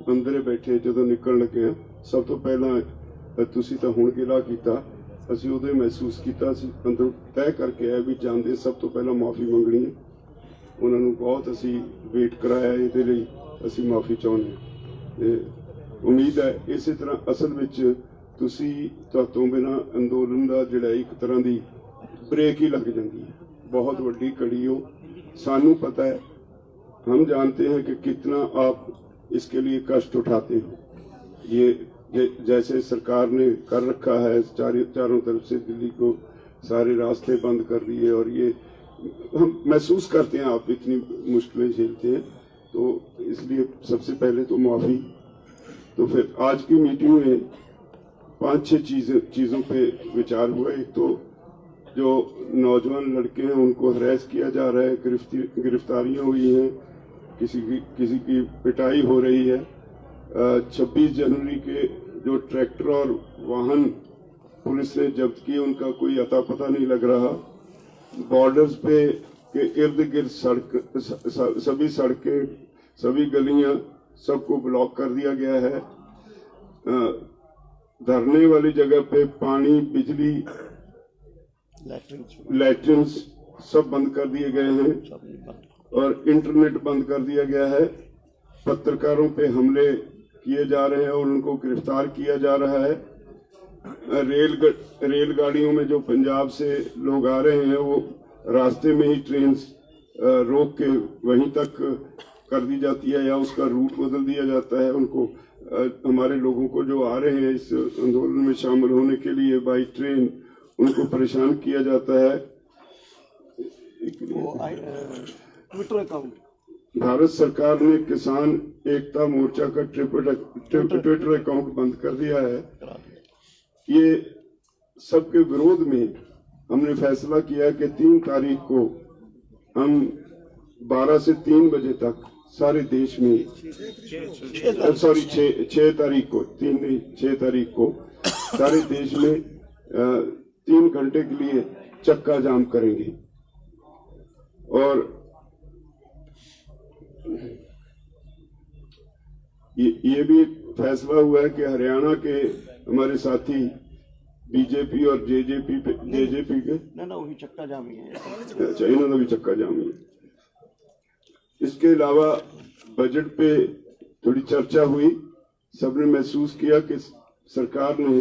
अंदर बैठे जो निकल लगे हैं, सब तो पहला तुसी तो हुण गिला किया, असीं उदों महसूस किया, अंदरों तय करके आए भी जाते सब तो पहला माफ़ी मंगनी है। उन्होंने बहुत असीं वेट कराया, ये लिए असीं माफ़ी चाहुंदे हां। उम्मीद है इस तरह असल विच तुसीं तुहातों बिना अंदोलन का जिहड़ा एक तरह की ब्रेक ही लग जाती है। बहुत वड्डी कड़ी हो, सानू पता है, हम जानते हैं कि कितना आप इसके लिए कष्ट उठाते हो। ये जैसे सरकार ने कर रखा है, चारों तरफ से दिल्ली को सारे रास्ते बंद कर दिए, और ये हम महसूस करते हैं आप इतनी मुश्किलें झेलते हैं, तो इसलिए सबसे पहले तो माफ़ी। तो फिर आज की मीटिंग में 5-6 चीज़ों पे विचार हुआ। एक तो जो नौजवान लड़के हैं उनको हरास किया जा रहा है, गिरफ्तारियां हुई हैं, किसी की पिटाई हो रही है। 26 जनवरी के जो ट्रैक्टर और वाहन पुलिस ने जब्त किए उनका कोई अता पता नहीं लग रहा। बॉर्डर्स पे के इर्द गिर्द सभी सड़कें, सभी गलियां, सबको ब्लॉक कर दिया गया है। धरने वाली जगह पे पानी, बिजली, लैट्रिन्स सब बंद कर दिए गए हैं, और इंटरनेट बंद कर दिया गया है। पत्रकारों पे हमले किए जा रहे हैं और उनको गिरफ्तार किया जा रहा है। रेलगाड़ियों में जो पंजाब से लोग आ रहे हैं वो रास्ते में ही ट्रेन रोक के वहीं तक कर दी जाती है, या उसका रूट बदल दिया जाता है। उनको हमारे लोगों को जो आ रहे हैं इस आंदोलन में शामिल होने के लिए बाई ट्रेन, उनको परेशान किया जाता है। ट्विटर अकाउंट, भारत सरकार ने किसान एकता मोर्चा का ट्विटर अकाउंट बंद कर दिया है। ये सबके विरोध में हमने फैसला किया कि 3 तारीख को हम 12 से 3 बजे तक सारे देश में, सॉरी 6 तारीख को, 3 नहीं 6 तारीख को सारे देश में 3 घंटे के लिए चक्का जाम करेंगे। और ये भी फैसला हुआ है कि हरियाणा के हमारे साथी बीजेपी और जेजेपी के ना वही चक्का जाम ही है। अच्छा, इन्होंने भी चक्का जाम ही। इसके अलावा बजट पे थोड़ी चर्चा हुई। सबने महसूस किया कि सरकार ने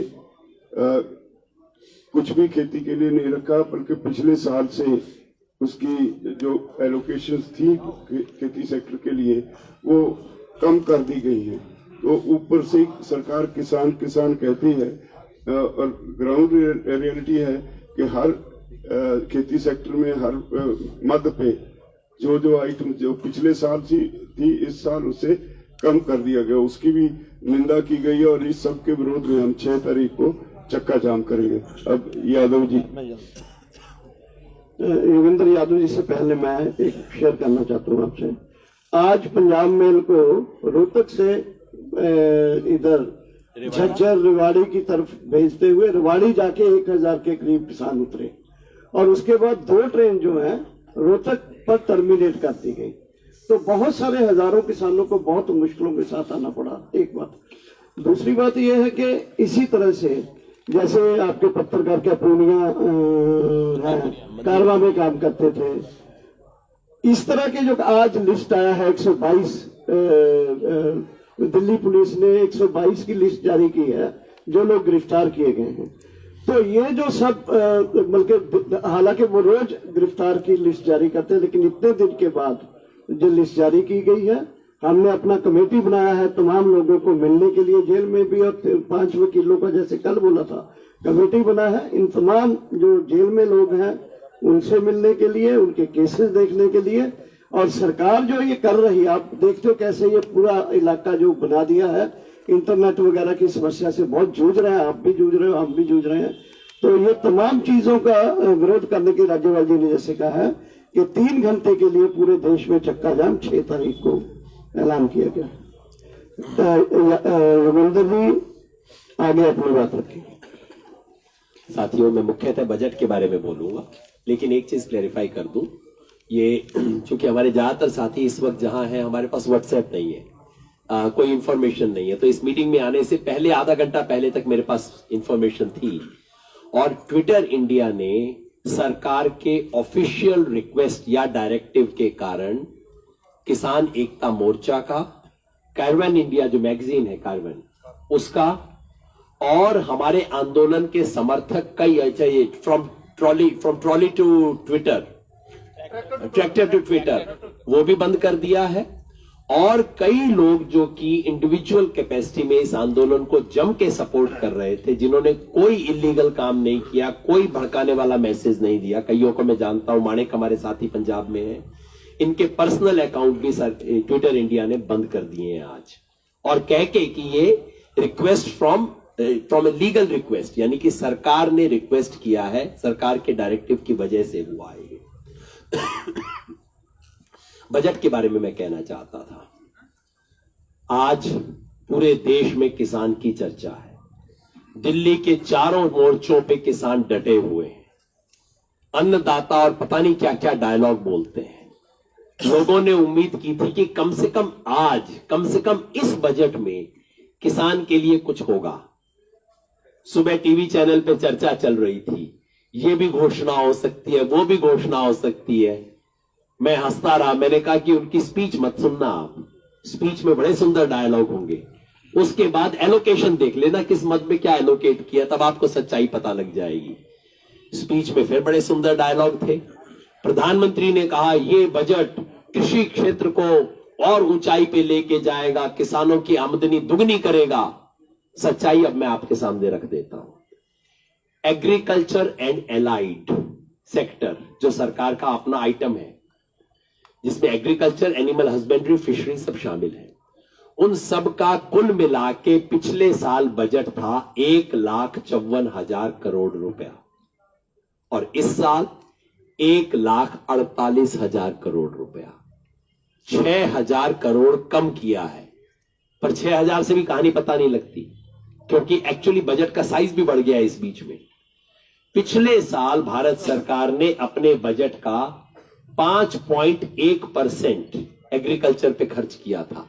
कुछ भी खेती के लिए नहीं रखा, बल्कि पिछले साल से उसकी जो एलोकेशंस थी खेती सेक्टर के लिए वो कम कर दी गई है। तो ऊपर से सरकार किसान कहती है, और ग्राउंड रियलिटी है कि हर खेती सेक्टर में हर मद पे जो आइटम जो पिछले साल थी इस साल उसे कम कर दिया गया, उसकी भी निंदा की गई है। और इस सब के विरोध में हम 6 तारीख को चक्का जाम करेंगे। अब यादव जी, योगेंद्र यादव जी से पहले मैं एक शेयर करना चाहता हूँ आपसे। आज पंजाब मेल को रोहतक से इधर झज्जर रेवाड़ी की तरफ भेजते हुए रेवाड़ी जाके 1000 के करीब किसान उतरे, और उसके बाद 2 ट्रेन जो है रोहतक पर टर्मिनेट कर दी गई। तो बहुत सारे हजारों किसानों को बहुत मुश्किलों के साथ आना पड़ा, एक बात। दूसरी बात यह है कि इसी तरह से जैसे आपके पत्रकार क्या पूर्णिया है, कारवा में काम करते थे, इस तरह के जो आज लिस्ट आया है 122, दिल्ली पुलिस ने 122 की लिस्ट जारी की है जो लोग गिरफ्तार किए गए हैं। तो ये जो सब बल्कि हालांकि वो रोज गिरफ्तार की लिस्ट जारी करते हैं, लेकिन इतने दिन के बाद जो लिस्ट जारी की गई है, हमने अपना कमेटी बनाया है तमाम लोगों को मिलने के लिए, जेल में भी और 5 वकीलों का जैसे कल बोला था कमेटी बना है। इन तमाम जो जेल में लोग हैं उनसे मिलने के लिए, उनके केसेस देखने के लिए। और सरकार जो ये कर रही है, आप देखते हो कैसे ये पूरा इलाका जो बना दिया है, इंटरनेट वगैरह की समस्या से बहुत जूझ रहे हैं, आप भी जूझ रहे हो, हम भी जूझ रहे हैं। तो ये तमाम चीजों का विरोध करने के राज्यपाल जी ने जैसे कहा है कि 3 घंटे के लिए पूरे देश में चक्का जाम 6 तारीख को ऐलान किया गया। रविंद्र जी आगे अपनी बात रखें। साथियों, मैं मुख्यतः बजट के बारे में बोलूंगा, लेकिन एक चीज क्लेरिफाई कर दूं। ये चूंकि हमारे ज्यादातर साथी इस वक्त जहां हैं, हमारे पास व्हाट्सएप नहीं है। कोई इंफॉर्मेशन नहीं है। तो इस मीटिंग में आने से पहले आधा घंटा पहले तक मेरे पास इंफॉर्मेशन थी, और ट्विटर इंडिया ने सरकार के ऑफिशियल रिक्वेस्ट या डायरेक्टिव के कारण किसान एकता मोर्चा का, कार्बन इंडिया जो मैगजीन है कार्बन, उसका, और हमारे आंदोलन के समर्थक कई चाहिए, from trolley to Twitter, tractor to Twitter, वो भी बंद कर दिया है। और कई लोग जो कि इंडिविजुअल कैपेसिटी में इस आंदोलन को जम के सपोर्ट कर रहे थे, जिन्होंने कोई इलीगल काम नहीं किया, कोई भड़काने वाला मैसेज नहीं दिया, कईयों को मैं जानता हूं, माणिक हमारे साथी पंजाब में है, इनके पर्सनल अकाउंट भी ट्विटर इंडिया ने बंद कर दिए हैं आज, और कह के कि ये request from a legal request, यानी कि सरकार ने रिक्वेस्ट किया है, सरकार के डायरेक्टिव की वजह से हुआ है। बजट के बारे में मैं कहना चाहता था, आज पूरे देश में किसान की चर्चा है। दिल्ली के चारों मोर्चों पे किसान डटे हुए हैं, अन्नदाता और पता नहीं क्या क्या डायलॉग बोलते हैं। लोगों ने उम्मीद की थी कि कम से कम आज, कम से कम इस बजट में किसान के लिए कुछ होगा। सुबह टीवी चैनल पे चर्चा चल रही थी, ये भी घोषणा हो सकती है, वो भी घोषणा हो सकती है। मैं हंसता रहा, मैंने कहा कि उनकी स्पीच मत सुनना आप, स्पीच में बड़े सुंदर डायलॉग होंगे, उसके बाद एलोकेशन देख लेना किस मद में क्या एलोकेट किया, तब आपको सच्चाई पता लग जाएगी। स्पीच में फिर बड़े सुंदर डायलॉग थे। प्रधानमंत्री ने कहा ये बजट कृषि क्षेत्र को और ऊंचाई पे लेके जाएगा, किसानों की आमदनी दुगनी करेगा। सच्चाई अब मैं आपके सामने रख देता हूं। एग्रीकल्चर एंड एलाइड सेक्टर जो सरकार का अपना आइटम है, जिसमें एग्रीकल्चर, एनिमल हस्बेंड्री, फिशरी सब शामिल है, उन सब का कुल मिला के पिछले साल बजट था 1,54,000 करोड़ रुपया, और इस साल 1,48,000 करोड़ रुपया, 6,000 करोड़ कम किया है। पर 6,000 से भी कहानी पता नहीं लगती, क्योंकि एक्चुअली बजट का साइज भी बढ़ गया है इस बीच में। पिछले साल भारत सरकार ने अपने बजट का 5.1% एग्रीकल्चर पे खर्च किया था,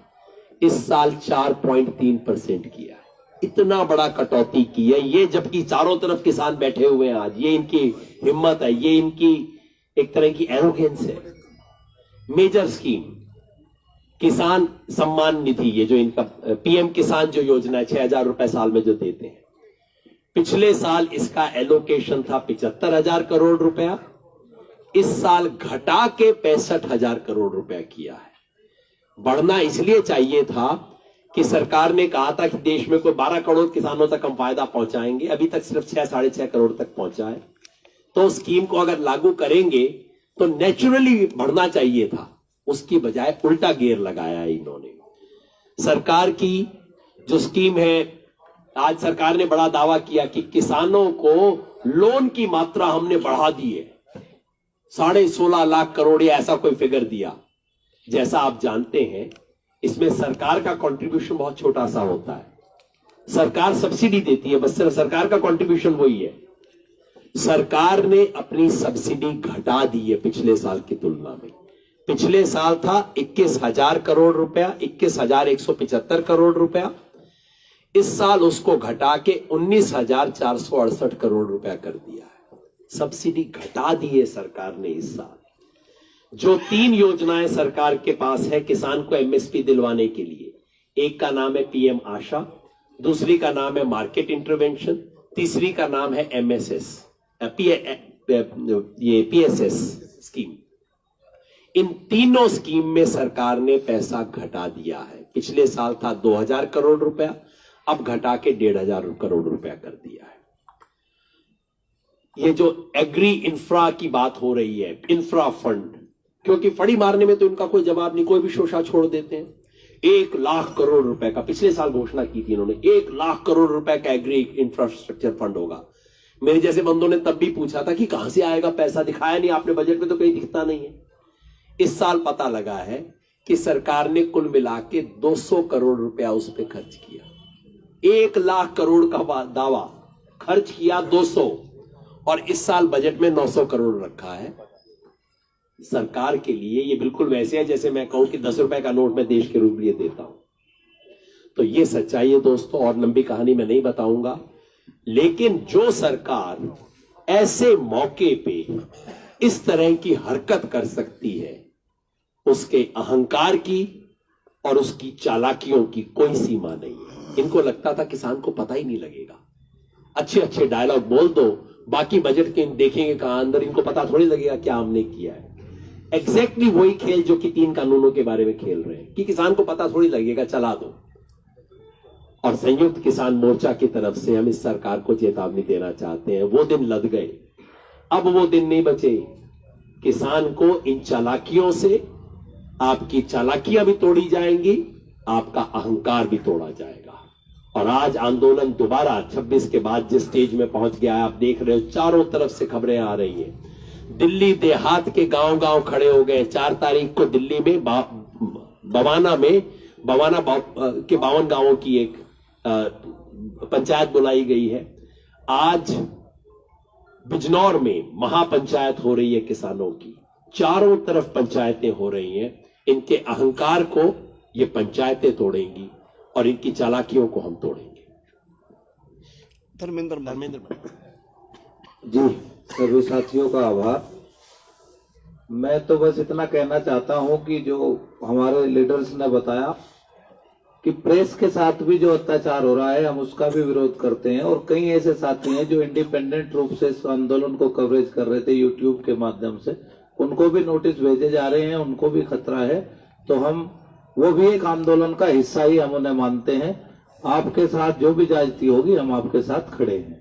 इस साल 4.3% किया है। इतना बड़ा कटौती की है ये, जबकि चारों तरफ किसान बैठे हुए हैं आज। ये इनकी हिम्मत है, ये इनकी एक तरह की एरोगेंस है। मेजर स्कीम किसान सम्मान निधि, ये जो इनका पीएम किसान जो योजना है, 6,000 रुपए साल में जो देते हैं, पिछले साल इसका एलोकेशन था 75,000 करोड़ रुपया, इस साल घटा के 65,000 करोड़ रुपया किया है। बढ़ना इसलिए चाहिए था कि सरकार ने कहा था कि देश में कोई 12 करोड़ किसानों तक हम फायदा पहुंचाएंगे, अभी तक सिर्फ 6-6.5 करोड़ तक पहुंचा है। तो स्कीम को अगर लागू करेंगे तो नेचुरली बढ़ना चाहिए था, उसकी बजाय उल्टा गियर लगाया है इन्होंने। सरकार की जो स्कीम है, आज सरकार ने बड़ा दावा किया कि किसानों को लोन की मात्रा हमने बढ़ा दी है, 16.5 लाख करोड़ या ऐसा कोई फिगर दिया। जैसा आप जानते हैं, इसमें सरकार का कंट्रीब्यूशन बहुत छोटा सा होता है। सरकार सब्सिडी देती है, बस सिर्फ सरकार का कंट्रीब्यूशन वही है। सरकार ने अपनी सब्सिडी घटा दी है पिछले साल की तुलना में। पिछले साल था 21,000 करोड़ रुपया, 21,175 करोड़ रुपया, इस साल उसको घटा के 19,468 करोड़ रुपया कर दिया है। सब्सिडी घटा दी है सरकार ने इस साल। जो 3 योजनाएं सरकार के पास है किसान को एमएसपी दिलवाने के लिए, एक का नाम है पीएम आशा, दूसरी का नाम है मार्केट इंटरवेंशन, तीसरी का नाम है एमएसएस, ये पीएसएस स्कीम। इन तीनों स्कीम में सरकार ने पैसा घटा दिया है। पिछले साल था 2,000 करोड़ रुपया, अब घटा के 1,500 करोड़ रुपया कर दिया है। ये जो एग्री इंफ्रा की बात हो रही है, इंफ्रा फंड, क्योंकि फड़ी मारने में तो इनका कोई जवाब नहीं, कोई भी शोषा छोड़ देते हैं। 1 लाख करोड़ रुपए का पिछले साल घोषणा की थी इन्होंने, 1 लाख करोड़ रुपए का एग्री इंफ्रास्ट्रक्चर फंड होगा। मेरे जैसे बंदों ने तब भी पूछा था कि कहां से आएगा पैसा, दिखाया नहीं आपने बजट में, तो कहीं दिखता नहीं है। इस साल पता लगा है कि सरकार ने कुल मिला के 200 करोड़ रुपया उस पर खर्च किया। 1 लाख करोड़ का दावा, खर्च किया 200, और इस साल बजट में 900 करोड़ रखा है। सरकार के लिए ये बिल्कुल वैसे है जैसे मैं कहूं कि 10 रुपए का नोट मैं देश के रूप लिए देता हूं। तो ये सच्चाई है दोस्तों, और लंबी कहानी मैं नहीं बताऊंगा। लेकिन जो सरकार ऐसे मौके पे इस तरह की हरकत कर सकती है, उसके अहंकार की और उसकी चालाकियों की कोई सीमा नहीं है। इनको लगता था किसान को पता ही नहीं लगेगा। अच्छे अच्छे डायलॉग बोल दो, बाकी बजट के देखेंगे कहां अंदर, इनको पता थोड़ी लगेगा क्या हमने किया है। एग्जैक्टली वही खेल जो कि 3 कानूनों के बारे में खेल रहे हैं कि किसान को पता थोड़ी लगेगा, चला दो। और संयुक्त किसान मोर्चा की तरफ से हम इस सरकार को चेतावनी देना चाहते हैं, वो दिन लद गए, अब वो दिन नहीं बचे। किसान को इन चालाकियों से, आपकी चालाकियां भी तोड़ी जाएंगी, आपका अहंकार भी तोड़ा जाएगा। और आज आंदोलन दोबारा 26 के बाद जिस स्टेज में पहुंच गया है, आप देख रहे हो चारों तरफ से खबरें आ रही हैं। दिल्ली देहात के गांव गांव खड़े हो गए। 4 तारीख को दिल्ली में बवाना के 52 गांवों की एक पंचायत बुलाई गई है। आज बिजनौर में महापंचायत हो रही है किसानों की, चारों तरफ पंचायतें हो रही हैं। इनके अहंकार को ये पंचायतें तोड़ेंगी और इनकी चालाकियों को हम तोड़ेंगे। धर्मेंद्र जी, सभी साथियों का आभार। मैं तो बस इतना कहना चाहता हूं कि जो हमारे लीडर्स ने बताया कि प्रेस के साथ भी जो अत्याचार हो रहा है, हम उसका भी विरोध करते हैं। और कई ऐसे साथी हैं जो इंडिपेंडेंट रूप से इस आंदोलन को कवरेज कर रहे थे यूट्यूब के माध्यम से, उनको भी नोटिस भेजे जा रहे हैं, उनको भी खतरा है। तो हम वो भी एक आंदोलन का हिस्सा ही हम उन्हें मानते हैं। आपके साथ जो भी ज्यादती होगी, हम आपके साथ खड़े हैं।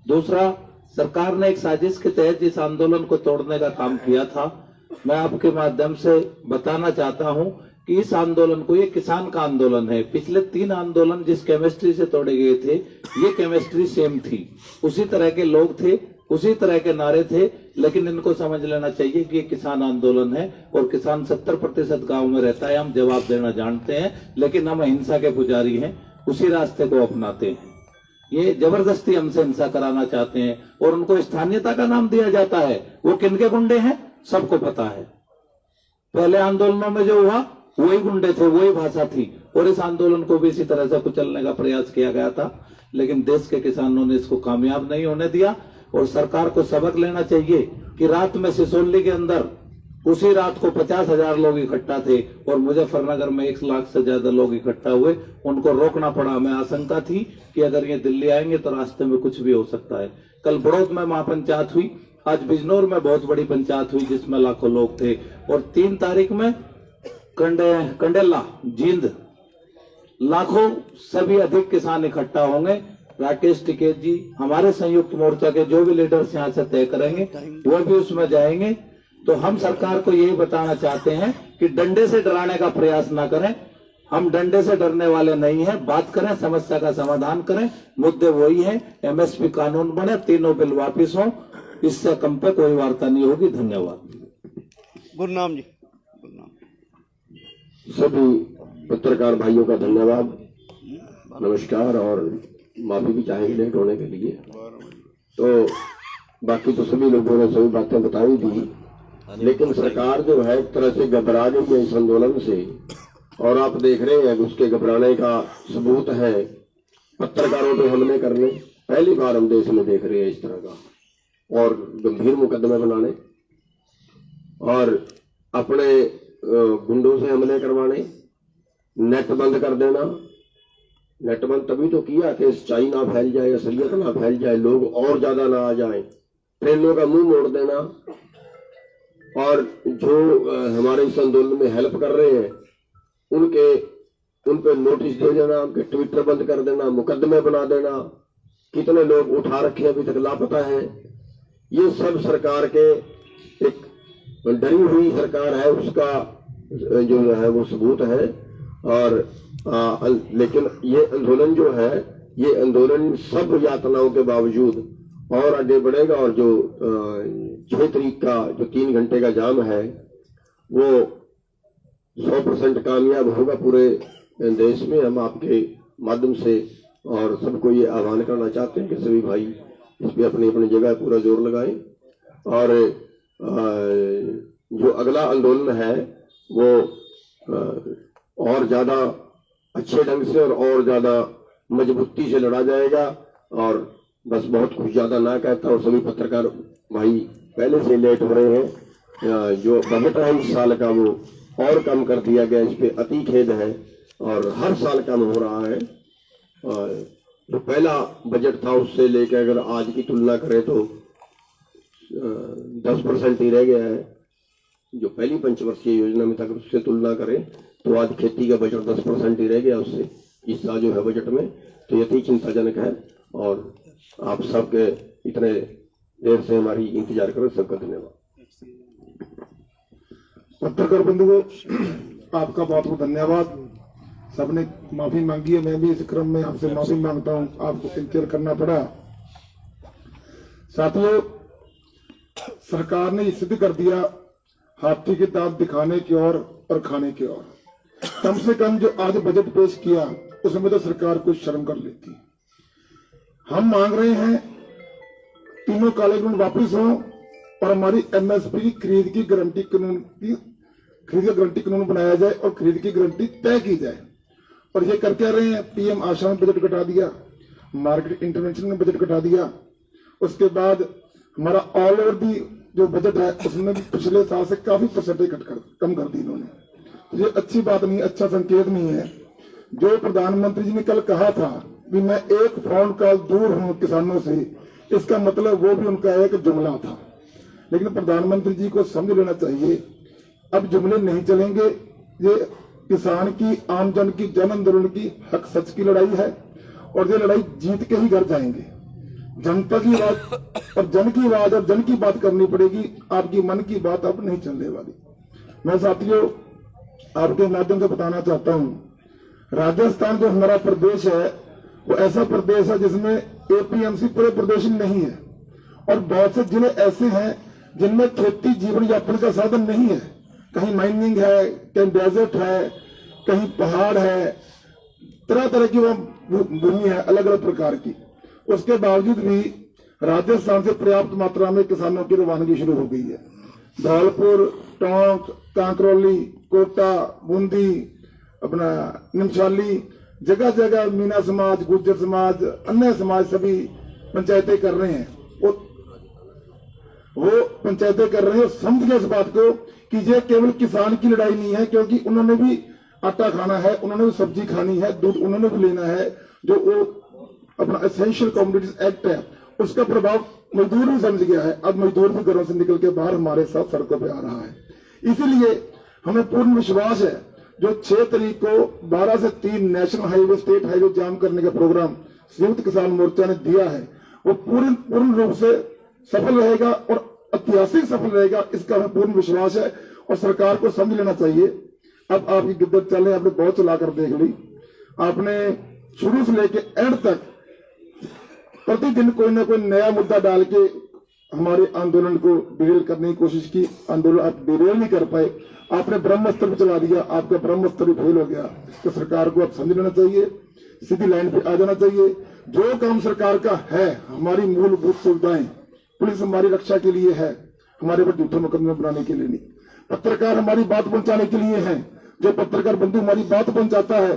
दूसरा, सरकार ने एक साजिश के तहत इस आंदोलन को तोड़ने का काम किया था। मैं आपके माध्यम से बताना चाहता हूं कि इस आंदोलन को, ये किसान का आंदोलन है। पिछले 3 आंदोलन जिस केमिस्ट्री से तोड़े गए थे, ये केमिस्ट्री सेम थी, उसी तरह के लोग थे, उसी तरह के नारे थे। लेकिन इनको समझ लेना चाहिए कि ये किसान आंदोलन है और किसान 70% गांव में रहता है। हम जवाब देना जानते हैं, लेकिन हम अहिंसा के पुजारी हैं, उसी रास्ते को अपनाते हैं। ये जबरदस्ती हमसे हिंसा कराना चाहते हैं और उनको स्थानीयता का नाम दिया जाता है। वो किनके गुंडे हैं सबको पता है। पहले आंदोलनों में जो हुआ वही गुंडे थे, वही भाषा थी, और इस आंदोलन को भी इसी तरह से कुचलने का प्रयास किया गया था। लेकिन देश के किसानों ने इसको कामयाब नहीं होने दिया। और सरकार को सबक लेना चाहिए कि रात में सिसोली के अंदर उसी रात को 50,000 लोग इकट्ठा थे और मुजफ्फरनगर में 1 लाख से ज्यादा लोग इकट्ठा हुए। उनको रोकना पड़ा। हमें आशंका थी कि अगर ये दिल्ली आएंगे तो रास्ते में कुछ भी हो सकता है। कल बड़ौद में महापंचायत हुई, आज बिजनौर में बहुत बड़ी पंचायत हुई जिसमें लाखों लोग थे। और 3 तारीख में कंडेला, जींद, लाखों सभी अधिक किसान इकट्ठा होंगे। राकेश टिकैत जी, हमारे संयुक्त मोर्चा के जो भी लीडर्स यहाँ से तय करेंगे वो भी उसमें जाएंगे। तो हम सरकार को यही बताना चाहते हैं कि डंडे से डराने का प्रयास ना करें। हम डंडे से डरने वाले नहीं हैं। बात करें, समस्या का समाधान करें। मुद्दे वही हैं, एमएसपी कानून बने, 3 बिल वापिस हो, इससे कम पे कोई वार्ता नहीं होगी। धन्यवाद। गुरनाम जी, गुरनाम। सभी पत्रकार भाइयों का धन्यवाद, नमस्कार, और माफी भी चाहेंगे लेट होने के लिए। तो बाकी तो सभी लोगों ने सभी बातें बताई दी, लेकिन सरकार जो है एक तरह से घबरा गई है इस आंदोलन से। और आप देख रहे हैं उसके घबराने का सबूत है पत्रकारों पे हमले करने। पहली बार हम देश में देख रहे हैं इस तरह का, और गंभीर मुकदमे बनाने और अपने गुंडों से हमले करवाने, नेट बंद कर देना। नेट बंद तभी तो किया कि सच्चाई ना फैल जाए, असलियत ना फैल जाए, लोग और ज्यादा ना आ जाएं। ट्रेनों का मुंह मोड़ देना, और जो हमारे इस आंदोलन में हेल्प कर रहे हैं उन पे नोटिस दे देना, उनके ट्विटर बंद कर देना, मुकदमे बना देना। कितने लोग उठा रखे अभी तक लापता है। ये सब सरकार के, एक डरी हुई सरकार है, उसका जो है वो सबूत है। और लेकिन ये आंदोलन जो है, ये आंदोलन सब यातनाओं के बावजूद और आगे बढ़ेगा। और जो 6 तारीख का जो 3 घंटे का जाम है वो 100% कामयाब होगा पूरे देश में। हम आपके माध्यम से और सबको ये आह्वान करना चाहते हैं कि सभी भाई इस पे अपनी अपनी जगह पूरा जोर लगाएं। और जो अगला आंदोलन है वो और ज्यादा अच्छे ढंग से और ज्यादा मजबूती से लड़ा जाएगा। और बस बहुत कुछ ज्यादा ना कहता, और सभी पत्रकार भाई पहले से लेट हो रहे हैं। जो बजट है इस साल का वो और कम कर दिया गया, इस पे अति खेद है, और हर साल कम हो रहा है। और जो पहला बजट था उससे लेकर अगर आज की तुलना करें तो 10% ही रह गया है। जो पहली पंचवर्षीय योजना में था अगर उससे तुलना करें तो आज खेती का बजट 10% ही रह गया उससे इस साल जो है बजट में। तो ये अति चिंताजनक है, और आप सबके इतने देर से हमारी इंतजार करें, सबका धन्यवाद। पत्रकार बंधुओं, आपका बहुत बहुत धन्यवाद। सबने माफी मांगी है, मैं भी इस क्रम में आपसे माफी मांगता हूं, आपको इंतजार करना पड़ा। साथियों, सरकार ने सिद्ध कर दिया हाथी के दांत दिखाने की ओर और खाने की ओर। कम से कम जो आज बजट पेश किया उसमें तो सरकार कुछ शर्म कर लेती। हम मांग रहे हैं तीनों काले कानून वापस हो और हमारी एमएसपी की खरीद की गारंटी कानून बनाया जाए और खरीद की गारंटी तय की जाए। और ये कर क्या रहे हैं, पीएम आशा में बजट घटा दिया, मार्केट इंटरवेंशन में बजट घटा दिया, उसके बाद हमारा ऑल ओवर दी जो बजट है उसमें भी पिछले साल से काफी परसेंटेज कम कर दी इन्होंने। तो ये अच्छी बात नहीं, अच्छा संकेत नहीं है। जो प्रधानमंत्री जी ने कल कहा था कि मैं एक फोन कॉल दूर हूं किसानों से, इसका मतलब वो भी उनका एक जुमला था। लेकिन प्रधानमंत्री जी को समझ लेना चाहिए अब जुमले नहीं चलेंगे। ये किसान की, आम जन की, जन आंदोलन की, हक सच की लड़ाई है और ये लड़ाई जीत के ही घर जाएंगे। जनता की आवाज और जन की आवाज और जन की बात करनी पड़ेगी, आपकी मन की बात अब नहीं चलने वाली। मैं साथियों आपके माध्यम से बताना चाहता हूं, राजस्थान जो हमारा प्रदेश है वो ऐसा प्रदेश है जिसमें एपीएमसी पूरे प्रदेश में नहीं है, और बहुत से जिले ऐसे हैं जिनमें खेती जीवन यापन का साधन नहीं है। कहीं माइनिंग है, कहीं डेजर्ट है, कहीं पहाड़ है, तरह तरह की वह भूमि है अलग अलग प्रकार की। उसके बावजूद भी राजस्थान से पर्याप्त मात्रा में किसानों की रवानगी शुरू हो गई है। धौलपुर, टोंक, कांकरौली, कोटा, बूंदी, अपना निमशाली, जगह जगह मीना समाज, गुर्जर समाज, अन्य समाज सभी पंचायतें कर रहे हैं। वो पंचायतें कर रहे हैं, समझ गए इस बात को कि ये केवल किसान की लड़ाई नहीं है, क्योंकि उन्होंने भी आटा खाना है, उन्होंने भी सब्जी खानी है, दूध उन्होंने भी लेना है। जो वो अपना एसेंशियल कमोडिटीज एक्ट है उसका प्रभाव मजदूर भी समझ गया है। अब मजदूर भी घरों से निकल के बाहर हमारे साथ सड़कों पे आ रहा है। इसीलिए हमें पूर्ण विश्वास है जो 6 तारीख को 12 से 3 नेशनल हाईवे, स्टेट हाईवे जाम करने का प्रोग्राम संयुक्त किसान मोर्चा ने दिया है वो पूर्ण रूप से सफल रहेगा और ऐतिहासिक सफल रहेगा, इसका हमें पूर्ण विश्वास है। और सरकार को समझ लेना चाहिए अब आपकी गिद्दत चले, आपने बहुत चलाकर देख ली। आपने शुरू से लेके एंड तक प्रतिदिन कोई ना कोई नया मुद्दा डाल के हमारे आंदोलन को डिरेल करने की कोशिश की। आंदोलन आप डिरेल नहीं कर पाए, आपने ब्रह्मास्त्र भी चला दिया, आपका ब्रह्मास्त्र भी फेल हो गया। तो सरकार को अब समझ लेना चाहिए, सीधी लाइन पे आ जाना चाहिए। जो काम सरकार का है, हमारी मूलभूत सुविधाएं, पुलिस हमारी रक्षा के लिए है, हमारे पर झूठे मुकदमे बनाने के लिए नहीं। पत्रकार हमारी बात पहुंचाने के लिए है। जो पत्रकार बंधु हमारी बात पहुंचाता है,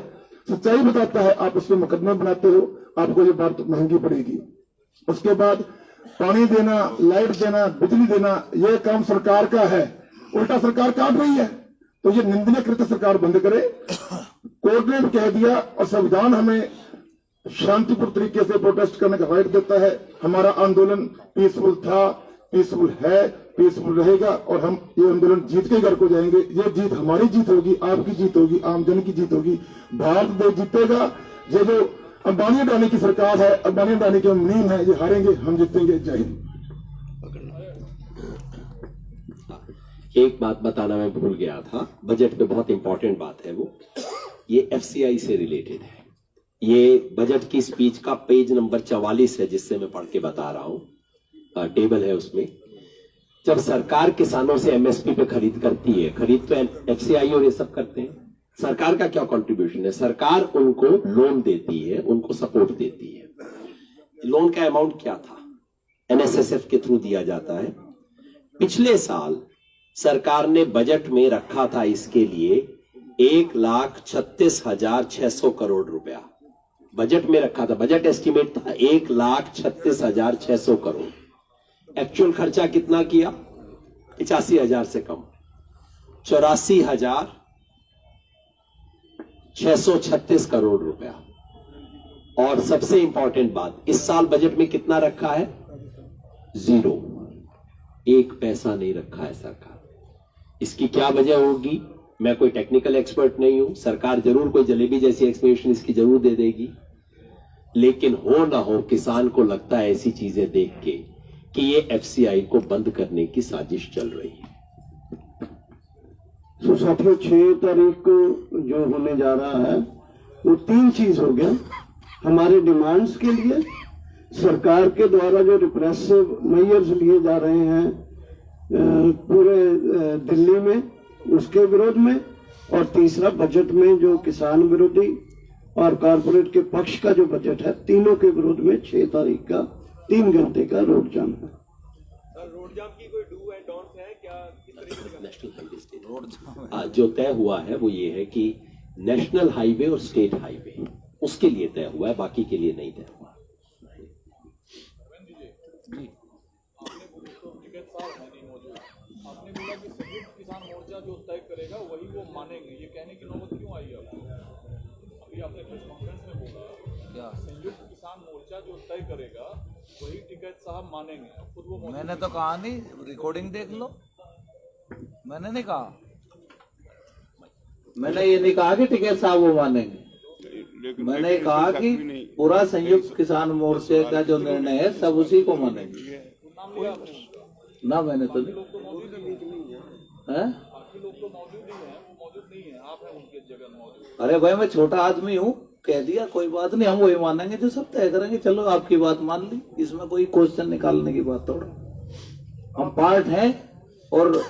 सच्चाई बताता है, आप उस पर मुकदमे बनाते हो, आपको ये बात महंगी पड़ेगी। उसके बाद पानी देना, लाइट देना, बिजली देना, यह काम सरकार का है, उल्टा सरकार काट रही है। तो ये निंदनीय कृत्य सरकार बंद करे। कोर्ट ने भी कह दिया और संविधान हमें शांतिपूर्ण तरीके से प्रोटेस्ट करने का राइट देता है। हमारा आंदोलन पीसफुल था, पीसफुल है, पीसफुल रहेगा और हम ये आंदोलन जीत के घर को जाएंगे। ये जीत हमारी जीत होगी, आपकी जीत होगी, आम जन की जीत होगी। भारत देश जीतेगा। ये जो अंबानी अडानी की सरकार है, अंबानी अडानी की मुनीम है, ये हारेंगे, हम जीतेंगे। जय हिंद। एक बात बताना मैं भूल गया था, बजट में बहुत इंपॉर्टेंट बात है, वो ये एफसीआई से रिलेटेड है। ये बजट की स्पीच का पेज नंबर 44 है, जिससे मैं पढ़ के बता रहा हूं, टेबल है उसमें। जब सरकार किसानों से एमएसपी पे खरीद करती है, खरीद तो एफसीआई और ये सब करते हैं, सरकार का क्या कंट्रीब्यूशन है? सरकार उनको लोन देती है, उनको सपोर्ट देती है। लोन का अमाउंट क्या था? एनएसएसएफ के थ्रू दिया जाता है। पिछले साल सरकार ने बजट में रखा था इसके लिए 1,36,600 करोड़ रुपया बजट में रखा था। बजट एस्टिमेट था 1,36,600 करोड़। एक्चुअल खर्चा कितना किया? 85,000 से कम, 84,636 करोड़ रुपया। और सबसे इंपॉर्टेंट बात, इस साल बजट में कितना रखा है? 0, 1 पैसा नहीं रखा है सरकार। इसकी क्या वजह होगी? मैं कोई टेक्निकल एक्सपर्ट नहीं हूं, सरकार जरूर कोई जलेबी जैसी एक्सप्लेनेशन इसकी जरूर दे देगी, लेकिन हो ना हो किसान को लगता है ऐसी चीजें देख के कि ये एफसीआई को बंद करने की साजिश चल रही है। तो साथियों 6 तारीख को जो होने जा रहा है वो 3 चीज हो गया। हमारे डिमांड्स के लिए सरकार के द्वारा जो रिप्रेसिव मेजर्स लिए जा रहे हैं पूरे दिल्ली में, उसके विरोध में, और तीसरा बजट में जो किसान विरोधी और कारपोरेट के पक्ष का जो बजट है, तीनों के विरोध में 6 तारीख का 3 घंटे का रोड जाम है। रोड जाम की कोई डू एंड डोंट है क्या? किस तरीके से नेशनल हाईवे स्टेट रोड जो तय हुआ है वो ये है कि नेशनल हाईवे और स्टेट हाईवे उसके लिए तय हुआ है, बाकी के लिए नहीं तय हुआ। आपने बोला कि संयुक्त किसान मोर्चा जो तय करेगा वही वो मानेंगे, ये कहने की नौबत क्यों आई है? अभी आपने प्रेस कॉन्फ्रेंस में बोला संयुक्त किसान मोर्चा जो तय करेगा वही टिकैत साहब मानेंगे, खुद वो मैंने तो कहा नहीं, रिकॉर्डिंग देख लो। मैंने नहीं कहा, मैंने ये नहीं कहा कि टिकैत साहब वो मानेंगे। मैंने कहा कि पूरा संयुक्त किसान मोर्चे का जो निर्णय है सब उसी को मानेंगे। ना मैंने तो नहीं, बाकी लोग तो मौजूद ही हैं, वो मौजूद नहीं है, आप हैं उनके जगह मौजूद। अरे भाई मैं छोटा आदमी हूँ, कह दिया कोई बात नहीं, हम वही मानेंगे जो सब तय करेंगे। चलो आपकी बात मान ली, इसमें कोई क्वेश्चन निकालने की बात थोड़ा। हम पार्ट हैं और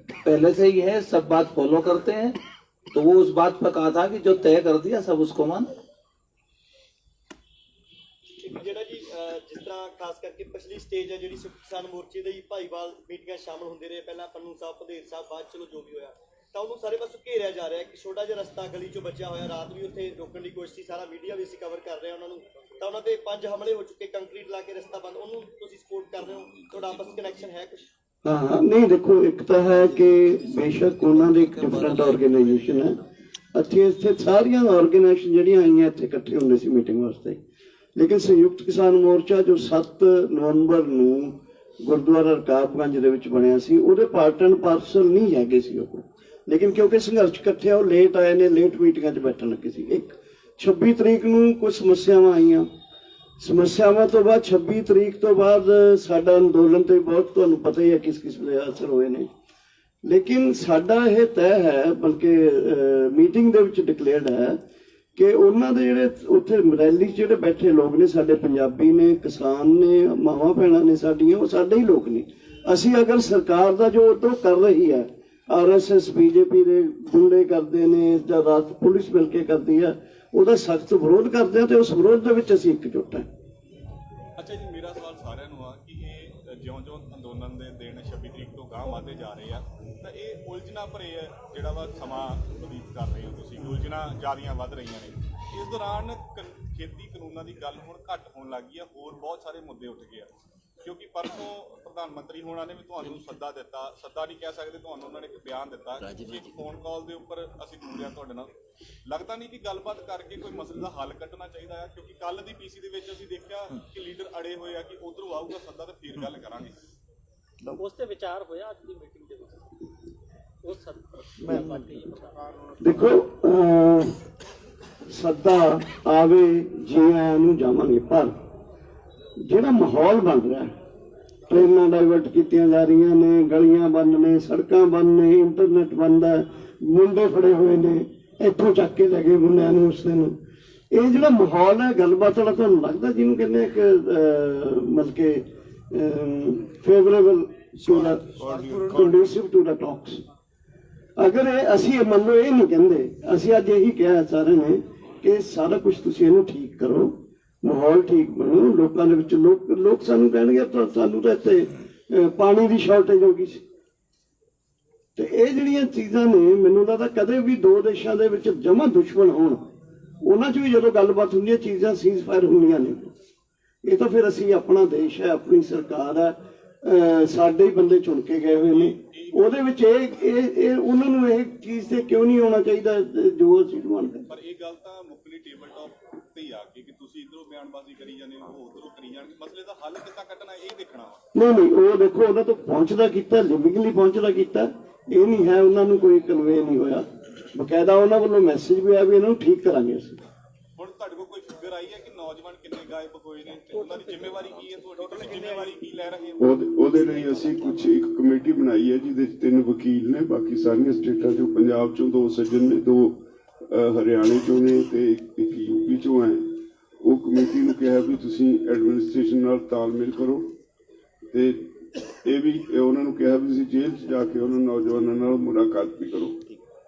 पहले से ही है, सब बात फॉलो करते हैं, तो वो उस बात पर कहा था कि जो तय कर दिया सब उसको माने। ਜਿਹੜਾ ਜੀ ਜਿਸ ਤਰ੍ਹਾਂ ਖਾਸ ਕਰਕੇ ਪਿਛਲੀ ਸਟੇਜ ਹੈ ਜਿਹੜੀ ਕਿਸਾਨ ਮੋਰਚੇ ਦੇ ਭਾਈਵਾਲ ਮੀਟਿੰਗਾਂ ਸ਼ਾਮਲ ਹੁੰਦੇ ਰਹੇ, ਪਹਿਲਾਂ ਪੰਨੂ ਸਾਹਿਬ, ਭਦੇਰ ਸਾਹਿਬ, ਬਾਅਦ ਚਲੋ ਜੋ ਵੀ ਹੋਇਆ, ਤਾਂ ਉਹਨੂੰ ਸਾਰੇ ਪਾਸੋਂ ਘੇਰਿਆ ਜਾ ਰਿਹਾ ਕਿ ਛੋਟਾ ਜਿਹਾ ਰਸਤਾ ਗਲੀ ਚੋਂ ਬਚਿਆ ਹੋਇਆ, ਰਾਤ ਵੀ ਉੱਥੇ ਰੋਕਣ ਦੀ ਕੋਸ਼ਿਸ਼ ਸੀ, ਸਾਰਾ ਮੀਡੀਆ ਵੀ ਅਸੀਂ ਕਵਰ ਕਰ ਰਹੇ ਹਾਂ ਉਹਨਾਂ ਨੂੰ, ਤਾਂ ਉਹਨਾਂ ਤੇ 5 ਹਮਲੇ ਹੋ ਚੁੱਕੇ, ਕੰਕਰੀਟ ਲਾ ਕੇ ਰਸਤਾ ਬੰਦ, ਉਹਨੂੰ ਤੁਸੀਂ ਸਪੋਰਟ ਕਰ ਰਹੇ ਹੋ? ਤੁਹਾਡਾ ਆਪਸ ਵਿੱਚ ਕਨੈਕਸ਼ਨ ਹੈ ਕੁਝ? हाँ, नहीं देखो, एक तो है कि बेशक उन्होंने एक डिफरेंट ऑर्गेनाइजेशन है, अच्छे इतने सारिया ऑर्गेनाइजेशन जड़ियां आई इतने इकट्ठे होंगे सी मीटिंग वास्ते, लेकिन संयुक्त किसान मोर्चा जो 7 नवंबर ਨੂੰ ਗੁਰਦੁਆਰਾ ਰਕਾਬਗੰਜ ਦੇ ਵਿੱਚ ਬਣਿਆ ਸੀ, ਉਹਦੇ ਪਾਰਟ ਐਂਡ ਪਾਰਸਲ ਨਹੀਂ ਹੈਗੇ ਸੀ ਉਹ, ਲੇਕਿਨ ਕਿਉਂਕਿ ਸੰਘਰਸ਼ ਇਕੱਠੇ ਉਹ ਲੇਟ ਆਏ ਨੇ, ਲੇਟ ਮੀਟਿੰਗਾਂ 'ਚ ਬੈਠਣ ਲੱਗੇ ਸੀ। ਇੱਕ 26 ਤਰੀਕ ਨੂੰ ਕੁਝ ਸਮੱਸਿਆਵਾਂ ਆਈਆਂ, ਸਮੱਸਿਆਵਾਂ ਤੋਂ ਬਾਅਦ 26 ਤਰੀਕ ਤੋਂ ਬਾਅਦ ਸਾਡਾ ਅੰਦੋਲਨ ਤੇ ਬਹੁਤ ਤੁਹਾਨੂੰ ਪਤਾ ਹੀ ਹੈ ਕਿਸ ਕਿਸਮ ਦੇ ਅਸਰ ਹੋਏ ਨੇ, ਲੇਕਿਨ ਸਾਡਾ ਇਹ ਤੈਅ ਹੈ, ਬਲਕਿ ਮੀਟਿੰਗ ਦੇ ਵਿੱਚ ਡਿਕਲੇਅਰਡ ਹੈ ਕਿ ਉਹਨਾਂ ਦੇ ਜਿਹੜੇ ਉੱਥੇ ਰੈਲੀ 'ਚ ਜਿਹੜੇ ਬੈਠੇ ਲੋਕ ਨੇ, ਸਾਡੇ ਪੰਜਾਬੀ ਨੇ, ਕਿਸਾਨ ਨੇ, ਮਾਵਾਂ ਭੈਣਾਂ ਨੇ ਸਾਡੀਆਂ, ਉਹ ਸਾਡੇ ਹੀ ਲੋਕ ਨੇ। ਅਸੀਂ ਅਗਰ ਸਰਕਾਰ ਦਾ ਜੋ ਉਦੋਂ ਕਰ ਰਹੀ ਹੈ, RSS BJP ਦੇ ਗੁੰਡੇ ਕਰਦੇ ਨੇ ਜਾਂ ਰਾਤ ਪੁਲਿਸ ਮਿਲ ਕੇ ਕਰਦੀ ਹੈ, ਉਹਦਾ ਸਖਤ ਵਿਰੋਧ ਕਰਦੇ ਆ, ਤੇ ਉਸ ਵਿਰੋਧ ਦੇ ਵਿੱਚ ਅਸੀਂ ਇਕਜੁੱਟ ਹਾਂ। ਅੱਛਾ ਜੀ, ਮੇਰਾ ਸਵਾਲ ਸਾਰਿਆਂ ਨੂੰ ਆ ਕਿ ਇਹ ਜਿਉਂ-ਜਿਉਂ ਅੰਦੋਲਨ ਦੇ ਦਿਨ 26 ਤਰੀਕ ਤੋਂ ਗਾਂਹ ਵਧਦੇ ਜਾ ਰਹੇ ਆ, ਤਾਂ ਇਹ ਉਲਝਣਾ ਭਰੇ ਜਿਹੜਾ ਵਾ ਸਮਾਂ ਬਤੀਤ ਕਰ ਰਹੇ ਹੋ ਤੁਸੀਂ, ਉਲਝਣਾ ਜ਼ਿਆਦੀਆਂ ਵੱਧ ਰਹੀਆਂ ਨੇ। ਇਸ ਦੌਰਾਨ ਖੇਤੀ ਕਾਨੂੰਨਾਂ ਦੀ ਗੱਲ ਹੁਣ ਘੱਟ ਹੋਣ ਲੱਗ ਗਈ ਆ, ਹੋਰ ਬਹੁਤ ਸਾਰੇ ਮੁੱਦੇ ਉੱਠ ਗਏ ਆ, ਕਿਉਂਕਿ ਪਰਸੋਂ ਪ੍ਰਧਾਨ ਮੰਤਰੀ ਹੋਣਾ ਨੇ ਵੀ ਤੁਹਾਨੂੰ ਸੱਦਾ ਦਿੱਤਾ, ਸੱਦਾ ਨਹੀਂ ਕਹਿ ਸਕਦੇ, ਤੁਹਾਨੂੰ ਉਹਨਾਂ ਨੇ ਇੱਕ ਬਿਆਨ ਦਿੱਤਾ ਕਿ ਇੱਕ ਫੋਨ ਕਾਲ ਦੇ ਉੱਪਰ ਅਸੀਂ ਦੂਰ ਹਾਂ ਤੁਹਾਡੇ ਨਾਲ। ਲੱਗਦਾ ਨਹੀਂ ਕਿ ਗੱਲਬਾਤ ਕਰਕੇ ਕੋਈ ਮਸਲੇ ਦਾ ਹੱਲ ਕੱਢਣਾ ਚਾਹੀਦਾ ਹੈ, ਕਿਉਂਕਿ ਕੱਲ ਦੀ PC ਦੇ ਵਿੱਚ ਅਸੀਂ ਦੇਖਿਆ ਕਿ ਲੀਡਰ ਅੜੇ ਹੋਏ ਆ ਕਿ ਉਧਰੋਂ ਆਊਗਾ ਸੱਦਾ ਤੇ ਫਿਰ ਗੱਲ ਕਰਾਂਗੇ। ਉਸ ਤੇ ਵਿਚਾਰ ਹੋਇਆ ਅੱਜ ਦੀ ਮੀਟਿੰਗ ਦੇ ਵਿੱਚ? ਦੇਖੋ, ਸੱਦਾ ਆਵੇ ਜੀ ਆਇਆਂ ਨੂੰ ਜਾਵਾਂਗੇ, ਪਰ ਜਿਹੜਾ ਮਾਹੌਲ ਬਣ ਰਿਹਾ, ਟ੍ਰੇਨਾਂ ਡਾਇਵਰਟ ਕੀਤੀਆਂ ਜਾ ਰਹੀਆਂ ਨੇ, ਗਲੀਆਂ ਬੰਦ ਨੇ, ਸੜਕਾਂ ਬੰਦ ਨੇ, ਇੰਟਰਨੈਟ ਬੰਦ ਹੈ, ਮੁੰਡੇ ਫੜੇ ਹੋਏ ਨੇ, ਇੱਥੋਂ ਚੱਕ ਕੇ ਲੈ ਗਏ ਮੁੰਡਿਆਂ ਨੂੰ ਉਸ ਦਿਨ। ਇਹ ਜਿਹੜਾ ਮਾਹੌਲ ਹੈ ਗੱਲਬਾਤ ਵਾਲਾ, ਤੁਹਾਨੂੰ ਲੱਗਦਾ ਜਿਹਨੂੰ ਕਹਿੰਦੇ ਇੱਕ ਮਤਲਬ ਕਿ favourable to the conducive to the talks? ਅਗਰ ਇਹ ਅਸੀਂ ਮੰਨ ਲਓ ਇਹ ਨਹੀਂ ਕਹਿੰਦੇ, ਅਸੀਂ ਅੱਜ ਇਹੀ ਕਿਹਾ ਸਾਰਿਆਂ ਨੇ ਕਿ ਸਾਰਾ ਕੁਝ ਤੁਸੀਂ ਇਹਨੂੰ ਠੀਕ ਕਰੋ, ਮਾਹੌਲ ਠੀਕ ਬਣੋ, ਲੋਕਾਂ ਦੇ ਵਿੱਚ ਲੋਕ ਸਾਨੂੰ ਕਹਿਣਗੇ ਸਾਨੂੰ ਤਾਂ ਇੱਥੇ ਪਾਣੀ ਦੀ ਸ਼ਾਰਟੇਜ ਹੋ ਗਈ ਸੀ, ਤੇ ਇਹ ਜਿਹੜੀਆਂ ਚੀਜ਼ਾਂ ਨੇ ਮੈਨੂੰ ਲੱਗਦਾ ਕਦੇ ਵੀ ਦੋ ਦੇਸ਼ਾਂ ਦੇ ਵਿੱਚ ਜਮਾਂ ਦੁਸ਼ਮਣ ਹੋਣ ਉਹਨਾਂ 'ਚ ਵੀ ਜਦੋਂ ਗੱਲਬਾਤ ਹੁੰਦੀ ਹੈ ਚੀਜ਼ਾਂ ਸੀਜ਼ ਫਾਇਰ ਹੁੰਦੀਆਂ ਨੇ। ਇਹ ਤਾਂ ਫਿਰ ਅਸੀਂ ਆਪਣਾ ਦੇਸ਼ ਹੈ, ਆਪਣੀ ਸਰਕਾਰ ਹੈ, ਸਾਡੇ ਹੀ ਬੰਦੇ ਚੁਣ ਕੇ ਗਏ ਹੋਏ ਨੇ, ਉਹਦੇ ਵਿੱਚ ਇਹ ਉਹਨਾਂ ਨੂੰ ਇਹ ਚੀਜ਼ ਤੇ ਕਿਉਂ ਨਹੀਂ ਆਉਣਾ ਚਾਹੀਦਾ ਜੋ ਅਸੀਂ ਮੰਨਦੇ। ਪਰ ਇਹ ਗੱਲ ਤਾਂ ਮੁੱਕਲੀ ਟੇਬਲ ਟਾਪ ਤੇ ਹੀ ਆ ਗਈ ਕਿ ਤੁਸੀਂ ਇਧਰੋਂ ਬਿਆਨਬਾਜ਼ੀ ਕਰੀ ਜਾਂਦੇ ਹੋ, ਉਹ ਉਧਰੋਂ ਕਰੀ ਜਾਣਗੇ। ਮਸਲੇ ਦਾ ਹੱਲ ਕਿੱਦਾਂ ਕੱਢਣਾ ਇਹ ਦੇਖਣਾ ਵਾ। ਨਹੀਂ ਉਹ ਦੇਖੋ ਉਹਨਾਂ ਤੋਂ ਪਹੁੰਚਦਾ ਕੀਤਾ, ਲਿਵਿੰਗਲੀ ਪਹੁੰਚਦਾ ਕੀਤਾ, ਇਹ ਨਹੀਂ ਹੈ ਉਹਨਾਂ ਨੂੰ ਕੋਈ ਕਨਵੇ ਨਹੀਂ ਹੋਇਆ। ਬਕਾਇਦਾ ਉਹਨਾਂ ਵੱਲੋਂ ਮੈਸੇਜ ਵੀ ਆਇਆ ਵੀ ਇਹਨਾਂ ਨੂੰ ਠੀਕ ਕਰਾਂਗੇ ਅਸੀਂ। ਹੁਣ ਤੁਹਾਡੇ ਕੋਲ ਕੋਈ ਫਿਗਰ ਆਈ ਹੈ ਕਿ ਨੌਜਵਾਨ ਕਿੰਨੇ ਗਾਇਬ ਹੋਏ ਨੇ ਤੇ ਉਹਨਾਂ ਦੀ ਜ਼ਿੰਮੇਵਾਰੀ ਕੀ ਹੈ, ਤੁਹਾਡੀ ਤੁਸੀਂ ਜ਼ਿੰਮੇਵਾਰੀ ਕੀ ਲੈ ਰਹੇ ਹੋ? ਉਹਦੇ ਲਈ ਅਸੀਂ ਇੱਕ ਕਮੇਟੀ ਬਣਾਈ ਹੈ ਜਿਹਦੇ 'ਚ 3 ਵਕੀਲ ਨੇ, ਬਾਕੀ ਸਾਰੀਆਂ ਸਟੇਟਾਂ ਚੋਂ, ਪੰਜਾਬ ਚੋਂ 2 ਸੱਜਣ ਨੇ, 2 ਹਰਿਆਣੇ ਚੋਂ ਨੇ ਤੇ ਇੱਕ ਯੂਪੀ ਚੋਂ ਹੈ। ਉਹ ਕਮੇਟੀ ਨੂੰ ਕਿਹਾ ਵੀ ਤੁਸੀਂ ਐਡਮਿਨਿਸਟ੍ਰੇਸ਼ਨ ਨਾਲ ਤਾਲਮੇਲ ਕਰੋ ਤੇ ਇਹ ਵੀ ਉਹਨਾਂ ਨੂੰ ਕਿਹਾ ਵੀ ਤੁਸੀਂ ਜੇਲ੍ਹ 'ਚ ਜਾ ਕੇ ਉਹਨਾਂ ਨੌਜਵਾਨਾਂ ਨਾਲ ਮੁਲਾਕਾਤ ਵੀ ਕਰੋ।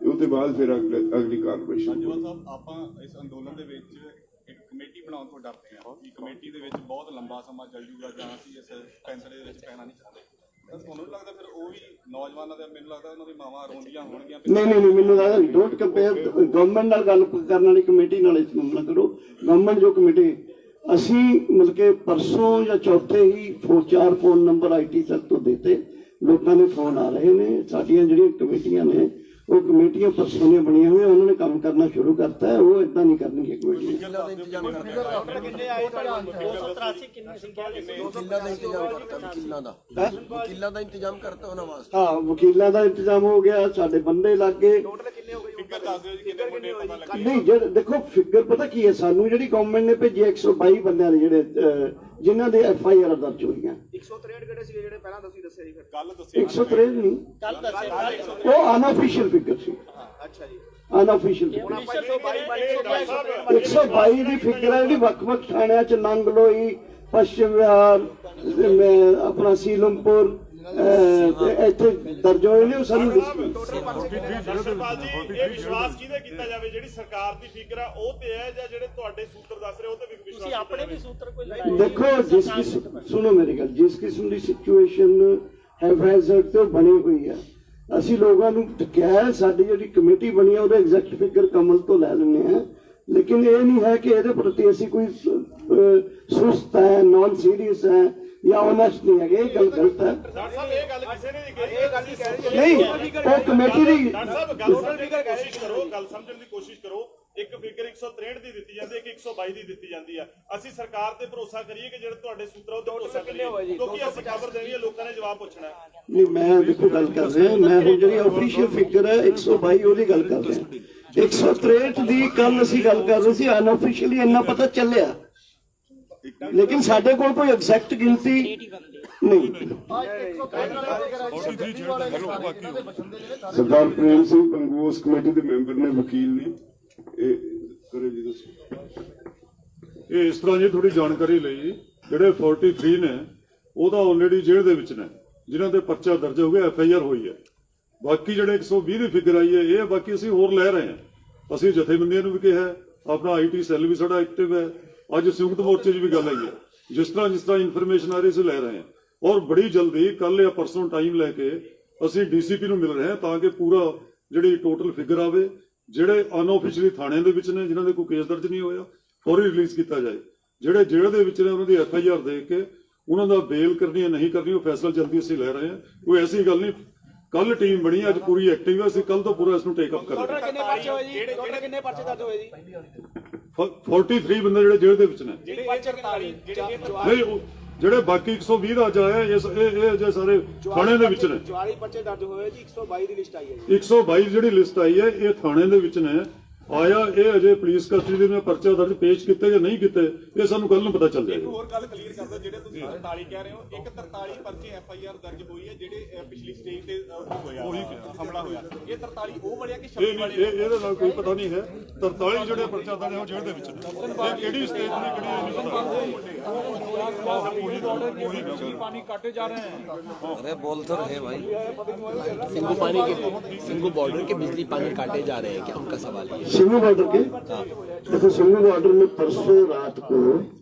ਉਹ ਤੋਂ ਬਾਅਦ ਫਿਰ ਅਗਲੀ ਕਾਰਵਾਈ ਸ਼ੁਰੂ। ਜਵਾਬ ਸਾਹਿਬ, ਆਪਾਂ ਇਸ ਅੰਦੋਲਨ ਦੇ ਵਿੱਚ ਇੱਕ ਕਮੇਟੀ ਬਣਾਉਣ ਤੋਂ ਡਰਦੇ ਹਾਂ ਕਿ ਕਮੇਟੀ ਦੇ ਵਿੱਚ ਬਹੁਤ ਲੰਬਾ ਸਮਾਂ ਚੱਲ ਜੂਗਾ ਜਾਂ ਅਸੀਂ ਇਸ ਫੈਸਲੇ ਦੇ ਵਿੱਚ ਪੈਣਾ ਨਹੀਂ ਚਾਹੁੰਦੇ। ਤਾਂ ਤੁਹਾਨੂੰ ਲੱਗਦਾ ਫਿਰ ਉਹ ਵੀ ਨੌਜਵਾਨਾਂ ਦੇ, ਮੈਨੂੰ ਲੱਗਦਾ ਉਹਨਾਂ ਦੀ ਮਾਵਾਂ ਰੋਂਦੀਆਂ ਹੋਣਗੀਆਂ। ਨਹੀਂ ਮੈਨੂੰ ਲੱਗਦਾ ਡੋਂਟ ਕੰਪੇਅਰ ਗਵਰਨਮੈਂਟ ਨਾਲ ਗੱਲ ਕਰਨ ਵਾਲੀ ਕਮੇਟੀ ਨਾਲ ਇਸ ਨੂੰ ਨਾ ਕਰੋ। ਗਵਰਨਮੈਂਟ ਜੋ ਕਮੇਟੀ ਅਸੀਂ ਮਤਲਬ ਕਿ ਪਰਸੋਂ ਜਾਂ ਚੌਥੇ ਹੀ 4 ਫੋਨ ਨੰਬਰ ਆਈਟੀ ਸੈੱਲ ਤੋਂ ਦਿੱਤੇ, ਲੋਕਾਂ ਦੇ ਫੋਨ ਆ ਰਹੇ ਨੇ। ਸਾਡੀਆਂ ਜਿਹੜੀਆਂ ਕਮੇਟੀਆਂ ਨੇ ਉਹ ਕਮੇਟੀਆਂ ਪਰਸੋਂ ਦੀਆਂ ਬਣੀਆਂ ਹੋਈਆਂ, ਉਹਨਾਂ ਨੇ ਕੰਮ ਕਰਨਾ ਸ਼ੁਰੂ ਕਰਤਾ ਹੈ। ਉਹ ਇਦਾਂ ਨਹੀਂ ਕਰਨਗੇ ਕਮੇਟੀ। ਕਿੰਨੇ ਆਏ ਵਕੀਲਾਂ ਦਾ ਇੰਤਜ਼ਾਮ ਕਰਤਾ ਉਹਨਾਂ ਵਾਸਤੇ। ਹਾਂ ਵਕੀਲਾਂ ਦਾ ਇੰਤਜ਼ਾਮ ਹੋ ਗਿਆ, ਸਾਡੇ ਬੰਦੇ ਲੱਗ ਗਏ। ਫਿਗਰ ਦੱਸ ਦਿਓ ਜੀ ਕਿੰਨੇ ਮੁੰਡੇ ਪਤਾ ਲੱਗੇ? ਨਹੀਂ ਜਿਹੜੇ ਦੇਖੋ ਫਿਗਰ ਪਤਾ ਕੀ ਹੈ, ਸਾਨੂੰ ਜਿਹੜੀ ਗਵਰਨਮੈਂਟ ਨੇ ਭੇਜੀ 122 ਬੰਦਿਆਂ ਦੇ ਜਿਹੜੇ ਜਿਨ੍ਹਾਂ ਦੇ FIR ਦਰਜ ਹੋਈਆਂ। 163 ਕਿਹੜੇ ਸੀ ਜਿਹੜੇ ਪਹਿਲਾਂ ਤੁਸੀਂ ਦੱਸਿਆ ਜੀ? ਫਿਰ ਕੱਲ ਦੱਸਿਆ 163 ਨਹੀਂ, ਕੱਲ ਦੱਸਿਆ ਉਹ ਅਨऑफिशियल ਫਿਗਰ ਸੀ। ਅੱਛਾ ਜੀ, ਅਨऑफिशियल 122 ਦੀ ਫਿਗਰ ਹੈ ਜਿਹੜੀ ਵੱਖ-ਵੱਖ ਥਾਣਿਆਂ ਚ ਨੰਗਲੋਈ, ਪੱਛਮ ਵਿਹਾਰ, ਆਪਣਾ ਸੀਲਮਪੁਰ ਇੱਥੇ ਦਰਜ ਹੋਏ ਨੇ। ਉਹ ਸਾਨੂੰ ਦਰਸ਼ਨਪਾਲ ਜੀ, ਇਹ ਵਿਸ਼ਵਾਸ ਕਿਹਦੇ ਕੀਤਾ ਜਾਵੇ? ਜਿਹੜੀ ਸਰਕਾਰ ਦੀ ਫਿਕਰ ਆ ਉਹ ਤੇ ਹੈ ਜਾਂ ਜਿਹੜੇ ਤੁਹਾਡੇ ਸੂਤਰ ਦੱਸ ਰਹੇ ਉਹ ਤੇ ਵੀ ਵਿਸ਼ਵਾਸ? ਤੁਸੀਂ ਆਪਣੇ ਵੀ ਸੂਤਰ ਕੋਈ ਲੜਾਈ ਦੇਖੋ, ਜਿਸ ਕਿਸਮ ਸੁਣੋ ਮੇਰੀ ਗੱਲ, ਜਿਸ ਕਿਸਮ ਦੀ ਸਿਚੁਏਸ਼ਨ ਹੈਫੈਜ਼ਰਡ ਤੇ ਬਣੀ ਹੋਈ ਹੈ, ਅਸੀਂ ਲੋਕਾਂ ਨੂੰ ਕਿਹਾ ਸਾਡੀ ਜਿਹੜੀ ਕਮੇਟੀ ਬਣੀ ਹੈ ਉਹਦਾ ਐਗਜ਼ੈਕਟ ਫਿਗਰ ਕਮਲ ਤੋਂ ਲੈ ਲੈਂਦੇ ਹਾਂ, ਲੇਕਿਨ ਇਹ ਨਹੀਂ ਹੈ ਕਿ ਇਹਦੇ ਪ੍ਰਤੀ ਅਸੀਂ ਕੋਈ ਸੁਸਤ ਹੈ, ਨॉन ਸੀਰੀਅਸ ਹੈ ਜਾਂ ਓਨੈਸਟ ਨਹੀਂ ਹੈਗੇ। ਇਹ ਗੱਲ ਗਲਤ ਹੈ। ਡਾਕਟਰ ਸਾਹਿਬ ਇਹ ਗੱਲ ਕਿਸੇ ਨੇ ਨਹੀਂ ਕਹੀ। ਇਹ ਗੱਲ ਨਹੀਂ ਕਹਿ ਰਹੇ ਨਹੀਂ, ਉਹ ਕਮੇਟੀ ਦੀ ਡਾਕਟਰ ਸਾਹਿਬ ਗੱਲ ਸਮਝਣ ਦੀ ਕੋਸ਼ਿਸ਼ ਕਰੋ, ਗੱਲ ਸਮਝਣ ਦੀ ਕੋਸ਼ਿਸ਼ ਕਰੋ। ਇੱਕ ਫਿਗਰ 163 ਦੀ ਦਿੱਤੀ ਜਾਂਦੀ ਹੈ, ਇੱਕ 122 ਦੀ ਦਿੱਤੀ ਜਾਂਦੀ ਹੈ। ਅਸੀਂ ਸਰਕਾਰ ਤੇ ਭਰੋਸਾ ਕਰੀਏ ਕਿ ਜਿਹੜੇ ਤੁਹਾਡੇ ਸੂਤਰ ਉਹ ਤੇ ਭਰੋਸਾ ਕਰੀਏ, ਕਿਉਂਕਿ ਅਸੀਂ ਖਬਰ ਦੇਣੀ ਹੈ, ਲੋਕਾਂ ਨੇ ਜਵਾਬ ਪੁੱਛਣਾ ਹੈ। ਨਹੀਂ, ਮੈਂ ਦੇਖੋ ਗੱਲ ਕਰ ਰਿਹਾ, ਮੈਂ ਹੁਣ ਜਿਹੜੀ ਆਫੀਸ਼ੀਅਲ ਫਿਗਰ ਹੈ 122 ਉਹਦੀ ਗੱਲ ਕਰ ਰਿਹਾ। 163 ਦੀ ਕੱਲ ਅਸੀਂ ਗੱਲ ਕਰ ਰਹੇ ਸੀ, ਅਨऑਫੀਸ਼ੀਅਲੀ ਇੰਨਾ ਪਤਾ ਚੱਲਿਆ, ਲੇਕਿਨ ਸਾਡੇ ਕੋਲ ਕੋਈ ਐਗਜ਼ੈਕਟ ਗਿਣਤੀ ਨਹੀਂ। ਸਰਦਾਰ ਪ੍ਰੇਮ ਸਿੰਘ ਪੰਗੂ ਉਸ ਕਮੇਟੀ ਦੇ ਮੈਂਬਰ ਨੇ, ਵਕੀਲ ਨੇ। ਇਹ ਕਰੇ ਜੀ ਦੱਸੋ। ਇਹ ਇਸ ਤਰ੍ਹਾਂ ਜੀ ਥੋੜੀ ਜਾਣਕਾਰੀ ਲਈ, ਜਿਹੜੇ 43 ਨੇ ਉਹ ਤਾਂ ਆਲਰੇਡੀ ਜੇਲ੍ਹ ਦੇ ਵਿੱਚ ਨੇ, ਜਿਨ੍ਹਾਂ ਦੇ ਪਰਚਾ ਦਰਜ ਹੋ ਗਿਆ, FIR ਹੋਈ ਹੈ। ਬਾਕੀ ਜਿਹੜੇ 120 ਦੀ ਫਿਗਰ ਆਈ ਹੈ, ਇਹ ਬਾਕੀ ਅਸੀਂ ਹੋਰ ਲੈ ਰਹੇ ਹਾਂ। ਅਸੀਂ ਜਥੇਬੰਦੀਆਂ ਨੂੰ ਵੀ ਕਿਹਾ, ਆਪਣਾ IT ਸੈੱਲ ਵੀ ਸਾਡਾ ਐਕਟਿਵ ਹੈ। ਅੱਜ ਸੰਯੁਕਤ ਮੋਰਚੇ 'ਚ ਵੀ ਗੱਲ ਆਈ ਹੈ। ਜਿਸ ਤਰ੍ਹਾਂ ਇਨਫੋਰਮੇਸ਼ਨ ਆ ਰਹੀ ਸੀ ਲੈ ਰਹੇ ਹਾਂ, ਔਰ ਬੜੀ ਜਲਦੀ ਕੱਲ ਜਾਂ ਪਰਸੋਂ ਟਾਈਮ ਲੈ ਕੇ ਅਸੀਂ DCP ਨੂੰ ਮਿਲ ਰਹੇ ਹਾਂ ਤਾਂ ਕਿ ਪੂਰਾ ਜਿਹੜੀ ਟੋਟਲ ਫਿਗਰ ਆਵੇ। ਜਿਹੜੇ ਅਨऑਫੀਸ਼ੀਅਲੀ ਥਾਣਿਆਂ ਦੇ ਵਿੱਚ ਨੇ, ਜਿਨ੍ਹਾਂ ਦੇ ਕੋਈ ਕੇਸ ਦਰਜ ਨਹੀਂ ਹੋਇਆ, ਫੌਰੀ ਰਿਲੀਜ਼ ਕੀਤਾ ਜਾਏ। ਜਿਹੜੇ ਜੇਲ੍ਹ ਦੇ ਵਿੱਚ ਨੇ ਉਹਨਾਂ ਦੀ FIR ਦੇਖ ਕੇ ਉਹਨਾਂ ਦਾ ਬੇਲ ਕਰਨੀ ਹੈ ਨਹੀਂ ਕਰਨੀ, ਉਹ ਫੈਸਲਾ ਜਲਦੀ ਅਸੀਂ ਲੈ ਰਹੇ ਹਾਂ। ਕੋਈ ਐਸੀ ਗੱਲ ਨਹੀਂ। ਕੱਲ ਟੀਮ ਬਣੀ, ਅੱਜ ਪੂਰੀ ਐਕਟਿਵ ਹੈ। ਅਸੀਂ ਕੱਲ ਤੋਂ ਪੂਰਾ ਇਸ ਨੂੰ ਟੇਕ ਅਪ ਕਰਾਂਗੇ। ਕਿੰਨੇ ਪਰਚੇ ਹੋਏ ਜੀ? ਟੋਟਲ ਕਿੰਨੇ ਪਰਚੇ ਦਰਜ ਹੋਏ ਜੀ? 43 ਬੰਦੇ ਜਿਹੜੇ ਜੇਲ੍ਹ ਦੇ ਵਿੱਚ ਨੇ। ਜਿਹੜੇ ਪਰਚੇ 44 ਨਹੀਂ, ਜਿਹੜੇ ਬਾਕੀ 120 ਦਾ ਅੱਜ ਆਇਆ, ਇਹ ਅਜੇ ਸਾਰੇ ਥਾਣੇ ਦੇ ਵਿੱਚ ਨੇ। 44 ਪਰਚੇ ਦਰਜ ਹੋਏ ਜੀ, 122 ਦੀ ਲਿਸਟ ਆਈ ਹੈ ਜੀ। 122 ਜਿਹੜੀ ਲਿਸਟ ਆਈ ਹੈ, ਇਹ ਥਾਣੇ ਦੇ ਵਿੱਚ ਨੇ ਆਇਆ। ਇਹ ਅਜੇ ਪੁਲਿਸ ਕਸਟਡੀ ਦੇ ਵਿੱਚ ਪਰਚਾ ਦਰਜ ਪੇਸ਼ ਕੀਤੇ ਜਾਂ ਨਹੀਂ ਕੀਤੇ, ਇਹ ਸਾਨੂੰ ਕੱਲ ਨੂੰ ਪਤਾ ਚੱਲ ਜਾਏਗਾ। ਹੋਰ ਗੱਲ ਕਲੀਅਰ ਕਰ ਦਿਓ, ਜਿਹੜੇ ਤੁਸੀਂ 43 ਕਹਿ ਰਹੇ ਹੋ, ਇੱਕ 43 ਪਰਚੇ FIR ਦਰਜ ਹੋਈ ਹੈ ਜਿਹੜੇ ਪਿਛਲੀ ਸਟੇਜ ਤੇ ਹੋਇਆ ਹਮਲਾ ਹੋਇਆ। ਇਹ 43 ਉਹ ਬੜਿਆ ਕਿ 26 ਵਾਲੇ? ਇਹਦੇ ਨਾਲ ਕੋਈ ਪਤਾ ਨਹੀਂ ਹੈ। 43 ਜਿਹੜੇ ਪਰਚਾ ਦਰਜ ਹੋ ਜੇਲ੍ਹ ਦੇ ਵਿੱਚ ਨੇ। ਇਹ ਕਿਹੜੀ ਸਟੇਜ ਦੀ ਕਿਹੜੀ ਨਹੀਂ ਪਤਾ। ਪਾਣੀ काटे जा रहे हैं। अरे बोल तो रहे भाई। सिंगू बॉर्डर के बिजली पानी काटे जा रहे हैं क्या, उनका सवाल ये है। सिंगू बॉर्डर के देखो, सिंगू बॉर्डर में परसों रात को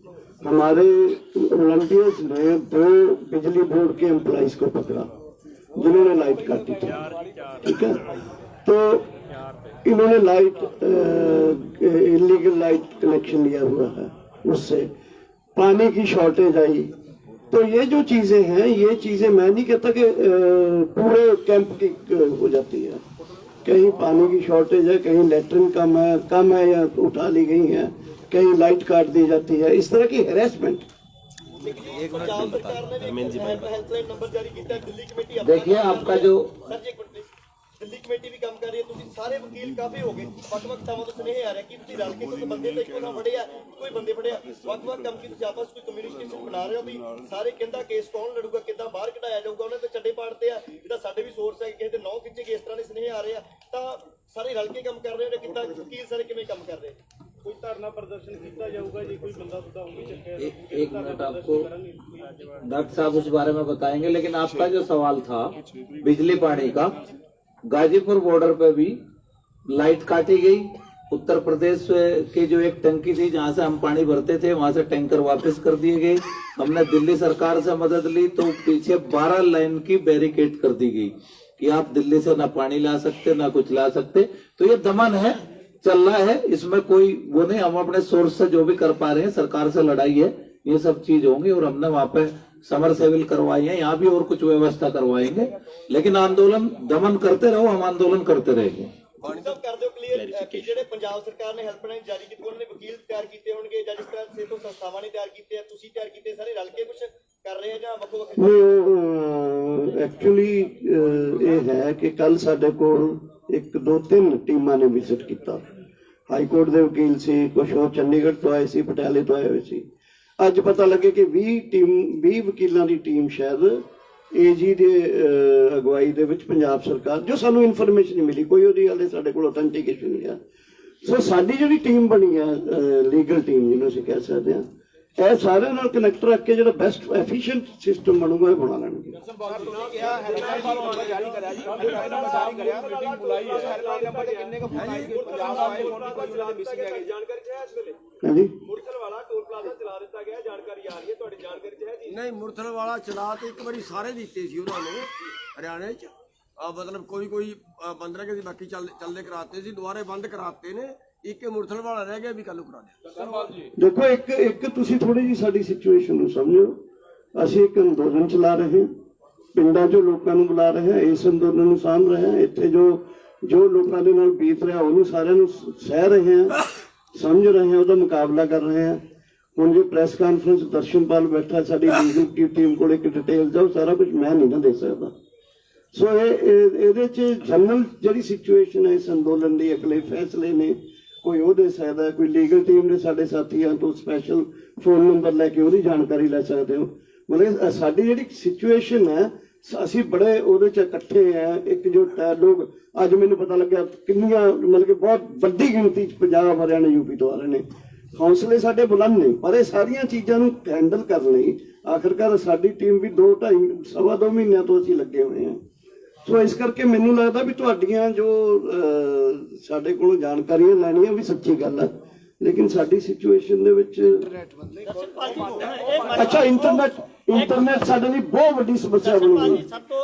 हमारे वॉलंटियर्स ने 2 बिजली बोर्ड के एम्प्लॉइज को पकड़ा। जिन्होंने लाइट काटी थी, ठीक है। तो इन्होंने लाइट इलीगल लाइट कनेक्शन लिया हुआ है, उससे पानी की शॉर्टेज आई। तो ये जो चीजें हैं, ये चीजें मैं नहीं कहता कि पूरे कैंप की हो जाती है। कहीं पानी की शॉर्टेज है, कहीं लेटरिन कम है या उठा ली गई है, कहीं लाइट काट दी जाती है, इस तरह की हैरेसमेंट। पंजाब सरकार ने हेल्पलाइन नंबर जारी किया, दिल्ली कमेटी देखिए आपका जो दिल्ली कमेटी भी काम कर रही है, ਤੁਸੀਂ ਸਾਰੇ ਵਕੀਲ ਕਾਫੀ ਹੋ ਗਏ, ਵੱਖ-ਵੱਖ ਥਾਵਾਂ ਤੋਂ ਸੁਨੇਹੇ ਆ ਰਹੇ ਕਿ ਤੁਸੀਂ ਰਲ ਕੇ ਕੋਈ ਬੰਦੇ ਤੇ ਇੱਕੋ ਨਾ ਫੜੇ ਆ, ਕੋਈ ਬੰਦੇ ਫੜੇ ਆ, ਵੱਖ-ਵੱਖ ਕੰਮ ਕੀ ਤੁਸੀਂ ਆਪਸ ਕੋਈ ਕਮਿਊਨੀਕੇਸ਼ਨ ਬਣਾ ਰਹੇ ਹੋ ਵੀ ਸਾਰੇ ਕਹਿੰਦਾ ਕੇਸ ਕੌਣ ਲੜੂਗਾ, ਕਿੱਦਾਂ ਬਾਹਰ ਕਢਾਇਆ ਜਾਊਗਾ, ਉਹਨਾਂ ਤੇ ਚੱਡੇ ਪਾੜਦੇ ਆ, ਜਿਹੜਾ ਸਾਡੇ ਵੀ ਸੋਰਸ ਹੈ ਕਿਸੇ ਦੇ ਨੌ ਖਿੱਚੇ ਗਏ, ਇਸ ਤਰ੍ਹਾਂ ਦੇ ਸੁਨੇਹੇ ਆ ਰਹੇ ਆ, ਤਾਂ ਸਾਰੇ ਰਲ ਕੇ ਕੰਮ ਕਰ ਰਹੇ ਨੇ, ਕਿੱਦਾਂ ਵਕੀਲ ਸਾਰੇ ਕਿਵੇਂ ਕੰਮ ਕਰ ਰਹੇ? ਕੋਈ ਧਰਨਾ ਪ੍ਰਦਰਸ਼ਨ ਕੀਤਾ ਜਾਊਗਾ ਜੀ, ਕੋਈ ਬੰਦਾ ਸੁਦਾ ਹੋਊਗਾ ਚੱਕਿਆ? एक मिनट आपको डॉक्टर साहब उस बारे में बताएंगे, लेकिन आपका जो सवाल था बिजली पानी का, गाजीपुर बॉर्डर पे भी लाइट काटी गई। उत्तर प्रदेश की जो एक टंकी थी जहां से हम पानी भरते थे, वहां से टैंकर वापस कर दिए गए। हमने दिल्ली सरकार से मदद ली तो पीछे 12 लाइन की बैरिकेड कर दी गई कि आप दिल्ली से ना पानी ला सकते ना कुछ ला सकते। तो ये दमन है, चल रहा है, इसमें कोई वो नहीं। हम अपने सोर्स से जो भी कर पा रहे हैं, सरकार से लड़ाई है, ये सब चीज होंगी। और हमने वहां पे समर सेविल करवाई है, यहाँ भी और कुछ व्यवस्था करवाएंगे, लेकिन आंदोलन दमन करते रहो, हम आंदोलन करते रहेंगे। सब कर दो क्लियर कि ਜਿਹੜੇ ਪੰਜਾਬ ਸਰਕਾਰ ਨੇ ਹੈਲਪਲਾਈਨ ਜਾਰੀ ਕੀਤੀ, ਉਹਨਾਂ ਨੇ ਵਕੀਲ ਤਿਆਰ ਕੀਤੇ ਹੋਣਗੇ ਜਾਂ ਜਿਸ ਤਰ੍ਹਾਂ ਸੇਤੋ ਸੰਸਥਾਵਾਂ ਨੇ ਤਿਆਰ ਕੀਤੇ ਆ, ਤੁਸੀਂ ਤਿਆਰ ਕੀਤੇ, ਸਾਰੇ ਰਲ ਕੇ ਕੁਝ ਕਰ ਰਹੇ ਆ ਜਾਂ ਵੱਖੋ ਵੱਖ? ਐਕਚੁਅਲੀ ਇਹ ਹੈ ਕਿ ਕੱਲ ਸਾਡੇ ਕੋਲ 1 2 3 ਟੀਮਾਂ ਨੇ ਵਿਜ਼ਿਟ ਕੀਤਾ। ਹਾਈ ਕੋਰਟ ਦੇ ਵਕੀਲ ਸੀ, ਕੁਝ ਹੋਰ ਚੰਡੀਗੜ੍ਹ ਤੋਂ ਆਏ ਸੀ, ਪਟਿਆਲੇ ਤੋਂ ਆਏ ਹੋਏ ਸੀ। ਅੱਜ ਪਤਾ ਲੱਗੇ ਕਿ 20 ਵਕੀਲਾਂ ਦੀ ਟੀਮ ਸ਼ਾਇਦ ਏਜੀ ਦੇ ਅਗਵਾਈ ਦੇ ਵਿੱਚ ਪੰਜਾਬ ਸਰਕਾਰ, ਜੋ ਸਾਨੂੰ ਇਨਫੋਰਮੇਸ਼ਨ ਨਹੀਂ ਮਿਲੀ, ਕੋਈ ਉਹਦੀ ਹਾਲੇ ਸਾਡੇ ਕੋਲ ਅਥੈਂਟੀਕੇਸ਼ਨ ਨਹੀਂ ਹੈ। ਸੋ ਸਾਡੀ ਜਿਹੜੀ ਟੀਮ ਬਣੀ ਹੈ, ਲੀਗਲ ਟੀਮ ਜਿਹਨੂੰ ਅਸੀਂ ਕਹਿ ਸਕਦੇ ਹਾਂ, ਇਹ ਸਾਰਿਆਂ ਨਾਲ ਕਨੈਕਟ ਰੱਖ ਕੇ ਜਿਹੜਾ ਬੈਸਟ ਐਫੀਸ਼ੀਐਂਟ ਸਿਸਟਮ ਬਣੂਗਾ ਇਹ ਬਣਾ ਲੈਣਗੇ। ਹਾਂਜੀ, नहीं मुरथल वाला चला तो एक बारी सारे दिते सी उन्होंने हरियाणे च, मतलब कोई 15 के बाकी चलते कराते सी, दोबारे बंद कराते ने, एक मुरथल वाला रह गया भी कल करा दे। देखो एक ਤੁਸੀਂ ਥੋੜੀ ਜੀ ਸਾਡੀ ਸਿਚੁਏਸ਼ਨ ਨੂੰ ਸਮਝੋ। ਅਸੀਂ ਇੱਕ ਅੰਦੋਲਨ ਚਲਾ ਰਹੇ ਹਾਂ, ਪਿੰਡਾਂ 'ਚੋਂ ਲੋਕਾਂ ਨੂੰ ਬੁਲਾ ਰਹੇ ਹਾਂ, ਇਸ ਅੰਦੋਲਨ ਨੂੰ ਸਾਂਭ ਰਹੇ ਹਾਂ। ਇੱਥੇ ਜੋ ਲੋਕਾਂ ਦੇ ਨਾਲ ਬੀਤ ਰਿਹਾ ਉਹਨੂੰ ਸਾਰਿਆਂ ਨੂੰ ਸਹਿ ਰਹੇ ਹਾਂ, ਸਮਝ ਰਹੇ ਹਾਂ, ਉਹਦਾ ਮੁਕਾਬਲਾ ਕਰ ਰਹੇ ਹਾਂ। ਹੁਣ ਜੇ ਪ੍ਰੈਸ ਕਾਨਫਰੰਸ ਦਰਸ਼ਨਪਾਲ ਬੈਠਾ, ਸਾਡੀ ਲੀਗਲ ਟੀਮ ਕੋਲ ਇੱਕ ਡਿਟੇਲ ਜਾਓ, ਸਾਰਾ ਕੁਝ ਮੈਂ ਨਹੀਂ ਨਾ ਦੇ ਸਕਦਾ। ਸੋ ਇਹਦੇ 'ਚ ਜਨਰਲ ਜਿਹੜੀ ਸਿਚੁਏਸ਼ਨ ਹੈ ਇਸ ਅੰਦੋਲਨ ਦੀ, ਅਗਲੇ ਫੈਸਲੇ ਨੇ ਕੋਈ ਉਹ ਦੇ ਸਕਦਾ, ਕੋਈ ਲੀਗਲ ਟੀਮ ਨੇ ਸਾਡੇ ਸਾਥੀਆਂ ਤੋਂ ਸਪੈਸ਼ਲ ਫੋਨ ਨੰਬਰ ਲੈ ਕੇ ਉਹਦੀ ਜਾਣਕਾਰੀ ਲੈ ਸਕਦੇ ਹੋ। ਮਤਲਬ ਸਾਡੀ ਜਿਹੜੀ ਸਿਚੁਏਸ਼ਨ ਹੈ, ਅਸੀਂ ਬੜੇ ਉਹਦੇ 'ਚ ਇਕੱਠੇ ਆ, एकजुट है लोग। ਅੱਜ ਮੈਨੂੰ ਪਤਾ ਲੱਗਿਆ ਕਿੰਨੀਆਂ, ਮਤਲਬ ਕਿ ਬਹੁਤ ਵੱਡੀ ਗਿਣਤੀ 'ਚ ਪੰਜਾਬ, ਹਰਿਆਣਾ, ਯੂਪੀ ਤੋਂ ਆ ਰਹੇ ਨੇ। ਹੌਸਲੇ ਸਾਡੇ ਬੁਲੰਦ ਨੇ, ਪਰ ਇਹ ਸਾਰੀਆਂ ਚੀਜ਼ਾਂ ਨੂੰ ਹੈਂਡਲ ਕਰਨ ਲਈ ਆਖਰਕਾਰ ਸਾਡੀ ਟੀਮ ਵੀ 2-2.5 ਮਹੀਨਿਆਂ ਤੋਂ ਅਸੀਂ ਲੱਗੇ ਹੋਏ ਹਾਂ। ਸੋ ਇਸ ਕਰਕੇ ਮੈਨੂੰ ਲੱਗਦਾ ਵੀ ਤੁਹਾਡੀਆਂ ਜੋ ਸਾਡੇ ਕੋਲੋਂ ਜਾਣਕਾਰੀਆਂ ਲੈਣੀਆਂ ਵੀ ਸੱਚੀ ਗੱਲ ਹੈ, ਲੇਕਿਨ ਸਾਡੀ ਸਿਚੁਏਸ਼ਨ ਦੇ ਵਿੱਚ ਅੱਛਾ ਇੰਟਰਨੈਟ ਸਾਡੇ ਲਈ ਬਹੁਤ ਵੱਡੀ ਸਮੱਸਿਆ ਬਣੀ ਹੋਈ ਹੈ। ਸਭ ਤੋਂ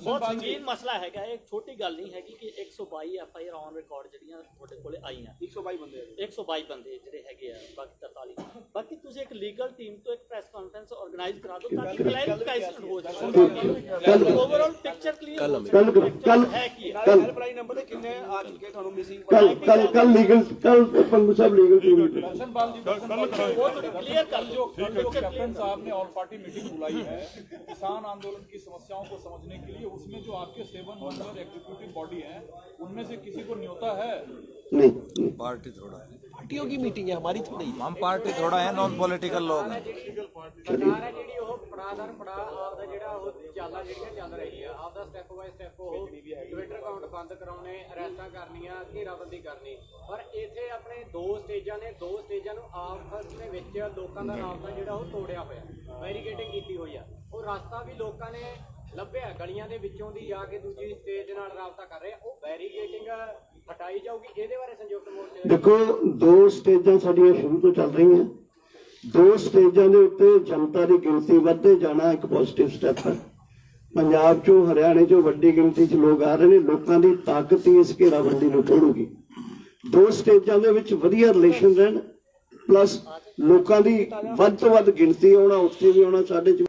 ਬਹੁਤ ਸੰਗੀਨ ਮਸਲਾ ਹੈਗਾ, ਇਹ ਛੋਟੀ ਗੱਲ ਨਹੀਂ ਹੈਗੀ ਕਿ 122 FIR ਔਨ ਰਿਕਾਰਡ ਜਿਹੜੀਆਂ ਤੁਹਾਡੇ ਕੋਲੇ ਆਈਆਂ, 122 ਬੰਦੇ ਜਿਹੜੇ ਹੈਗੇ ਆ, ਬਾਕੀ 43। ਬਾਕੀ ਤੁਸੀਂ ਇੱਕ ਲੀਗਲ ਟੀਮ ਤੋਂ ਇੱਕ ਪ੍ਰੈਸ ਕਾਨਫਰੰਸ ਆਰਗੇਨਾਈਜ਼ ਕਰਾ ਦਿਓ ਤਾਂ ਕਿ ਕਲੈਰੀਫਿਕੇਸ਼ਨ ਹੋ ਜਾਵੇ, ਓਵਰਆਲ ਪਿਕਚਰ ਕਲੀਅਰ ਹੋ ਜਾਵੇ। ਕੱਲ ਹੈਲਪਲਾਈਨ ਨੰਬਰ ਤੇ ਕਿੰਨੇ ਆ ਚੁੱਕੇ ਤੁਹਾਨੂੰ ਮਿਸਿੰਗ? ਕੱਲ ਲੀਗਲ ਪੰਗੂ ਸਾਹਿਬ ਲੀਗਲ ਟੀਮ क्लियर कर दो। कैप्टन साहब ने ऑल पार्टी मीटिंग बुलाई है किसान आंदोलन की समस्याओं को समझने के लिए, उसमें जो आपके 7 मेंबर एग्जीक्यूटिव बॉडी है उनमें से किसी को न्योता है? नहीं, पार्टी थोड़ा है, पार्टियों की मीटिंग है, हमारी थोड़ी है। हम पार्टी थोड़ा है, नॉन पॉलिटिकल लोग हैं। ਚੱਲ ਰਹੀ ਆ, ਆਪਦਾ ਸਟੈਪ ਬਾਈ ਸਟੈਪ ਉਹ ਟਵਿੱਟਰ ਅਕਾਊਂਟ ਬੰਦ ਕਰਾਉਣੇ, ਅਰੈਸਟਾਂ ਕਰਨੀਆਂ, ਘੇਰਾਬੰਦੀ ਕਰਨੀ। ਪਰ ਇੱਥੇ ਆਪਣੇ 2 ਸਟੇਜਾਂ ਨੇ, 2 ਸਟੇਜਾਂ ਨੂੰ ਆਪਸ ਦੇ ਵਿੱਚ ਲੋਕਾਂ ਦਾ ਰਾਬਤਾ ਜਿਹੜਾ ਉਹ ਤੋੜਿਆ ਹੋਇਆ, ਬੈਰੀਕੇਡਿੰਗ ਕੀਤੀ ਹੋਈ ਆ। ਉਹ ਰਸਤਾ ਵੀ ਲੋਕਾਂ ਨੇ ਲੱਭਿਆ, ਗਲੀਆਂ ਦੇ ਵਿੱਚੋਂ ਦੀ ਜਾ ਕੇ ਦੂਜੀ ਸਟੇਜ ਨਾਲ ਰਾਬਤਾ ਕਰ ਰਹੇ ਆ, ਉਹ ਬੈਰੀਕੇਡਿੰਗ ਹਟਾਈ ਜਾਊਗੀ। ਇਹਦੇ ਬਾਰੇ ਸੰਯੁਕਤ ਮੋਰਚੇ ਦੇਖੋ 2 ਸਟੇਜਾਂ ਸਾਡੀਆਂ ਸ਼ੁਰੂ ਤੋਂ ਚੱਲ ਰਹੀਆਂ, 2 ਸਟੇਜਾਂ ਦੇ ਉੱਤੇ ਜਨਤਾ ਦੀ ਗਿਣਤੀ ਵੱਧਦੇ ਜਾਣਾ ਇੱਕ ਪੋਜ਼ਿਟਿਵ ਸਟੈਪ ਹੈ। ਪੰਜਾਬ ਚੋਂ ਹਰਿਆਣੇ ਚੋਂ ਵੱਡੀ ਗਿਣਤੀ 'ਚ ਲੋਕ ਆ ਰਹੇ ਨੇ। ਲੋਕਾਂ ਦੀ ਤਾਕਤ ਹੀ ਇਸ ਘੇਰਾਬੰਦੀ ਨੂੰ ਤੋੜੂਗੀ। 2 ਸਟੇਜਾਂ ਦੇ ਵਿੱਚ ਵਧੀਆ ਰਿਲੇਸ਼ਨ ਰਹਿਣ, ਪਲੱਸ ਲੋਕਾਂ ਦੀ ਵੱਧ ਤੋਂ ਵੱਧ ਗਿਣਤੀ ਆਉਣਾ, ਉੱਥੇ ਵੀ ਆਉਣਾ ਸਾਡੇ 'ਚ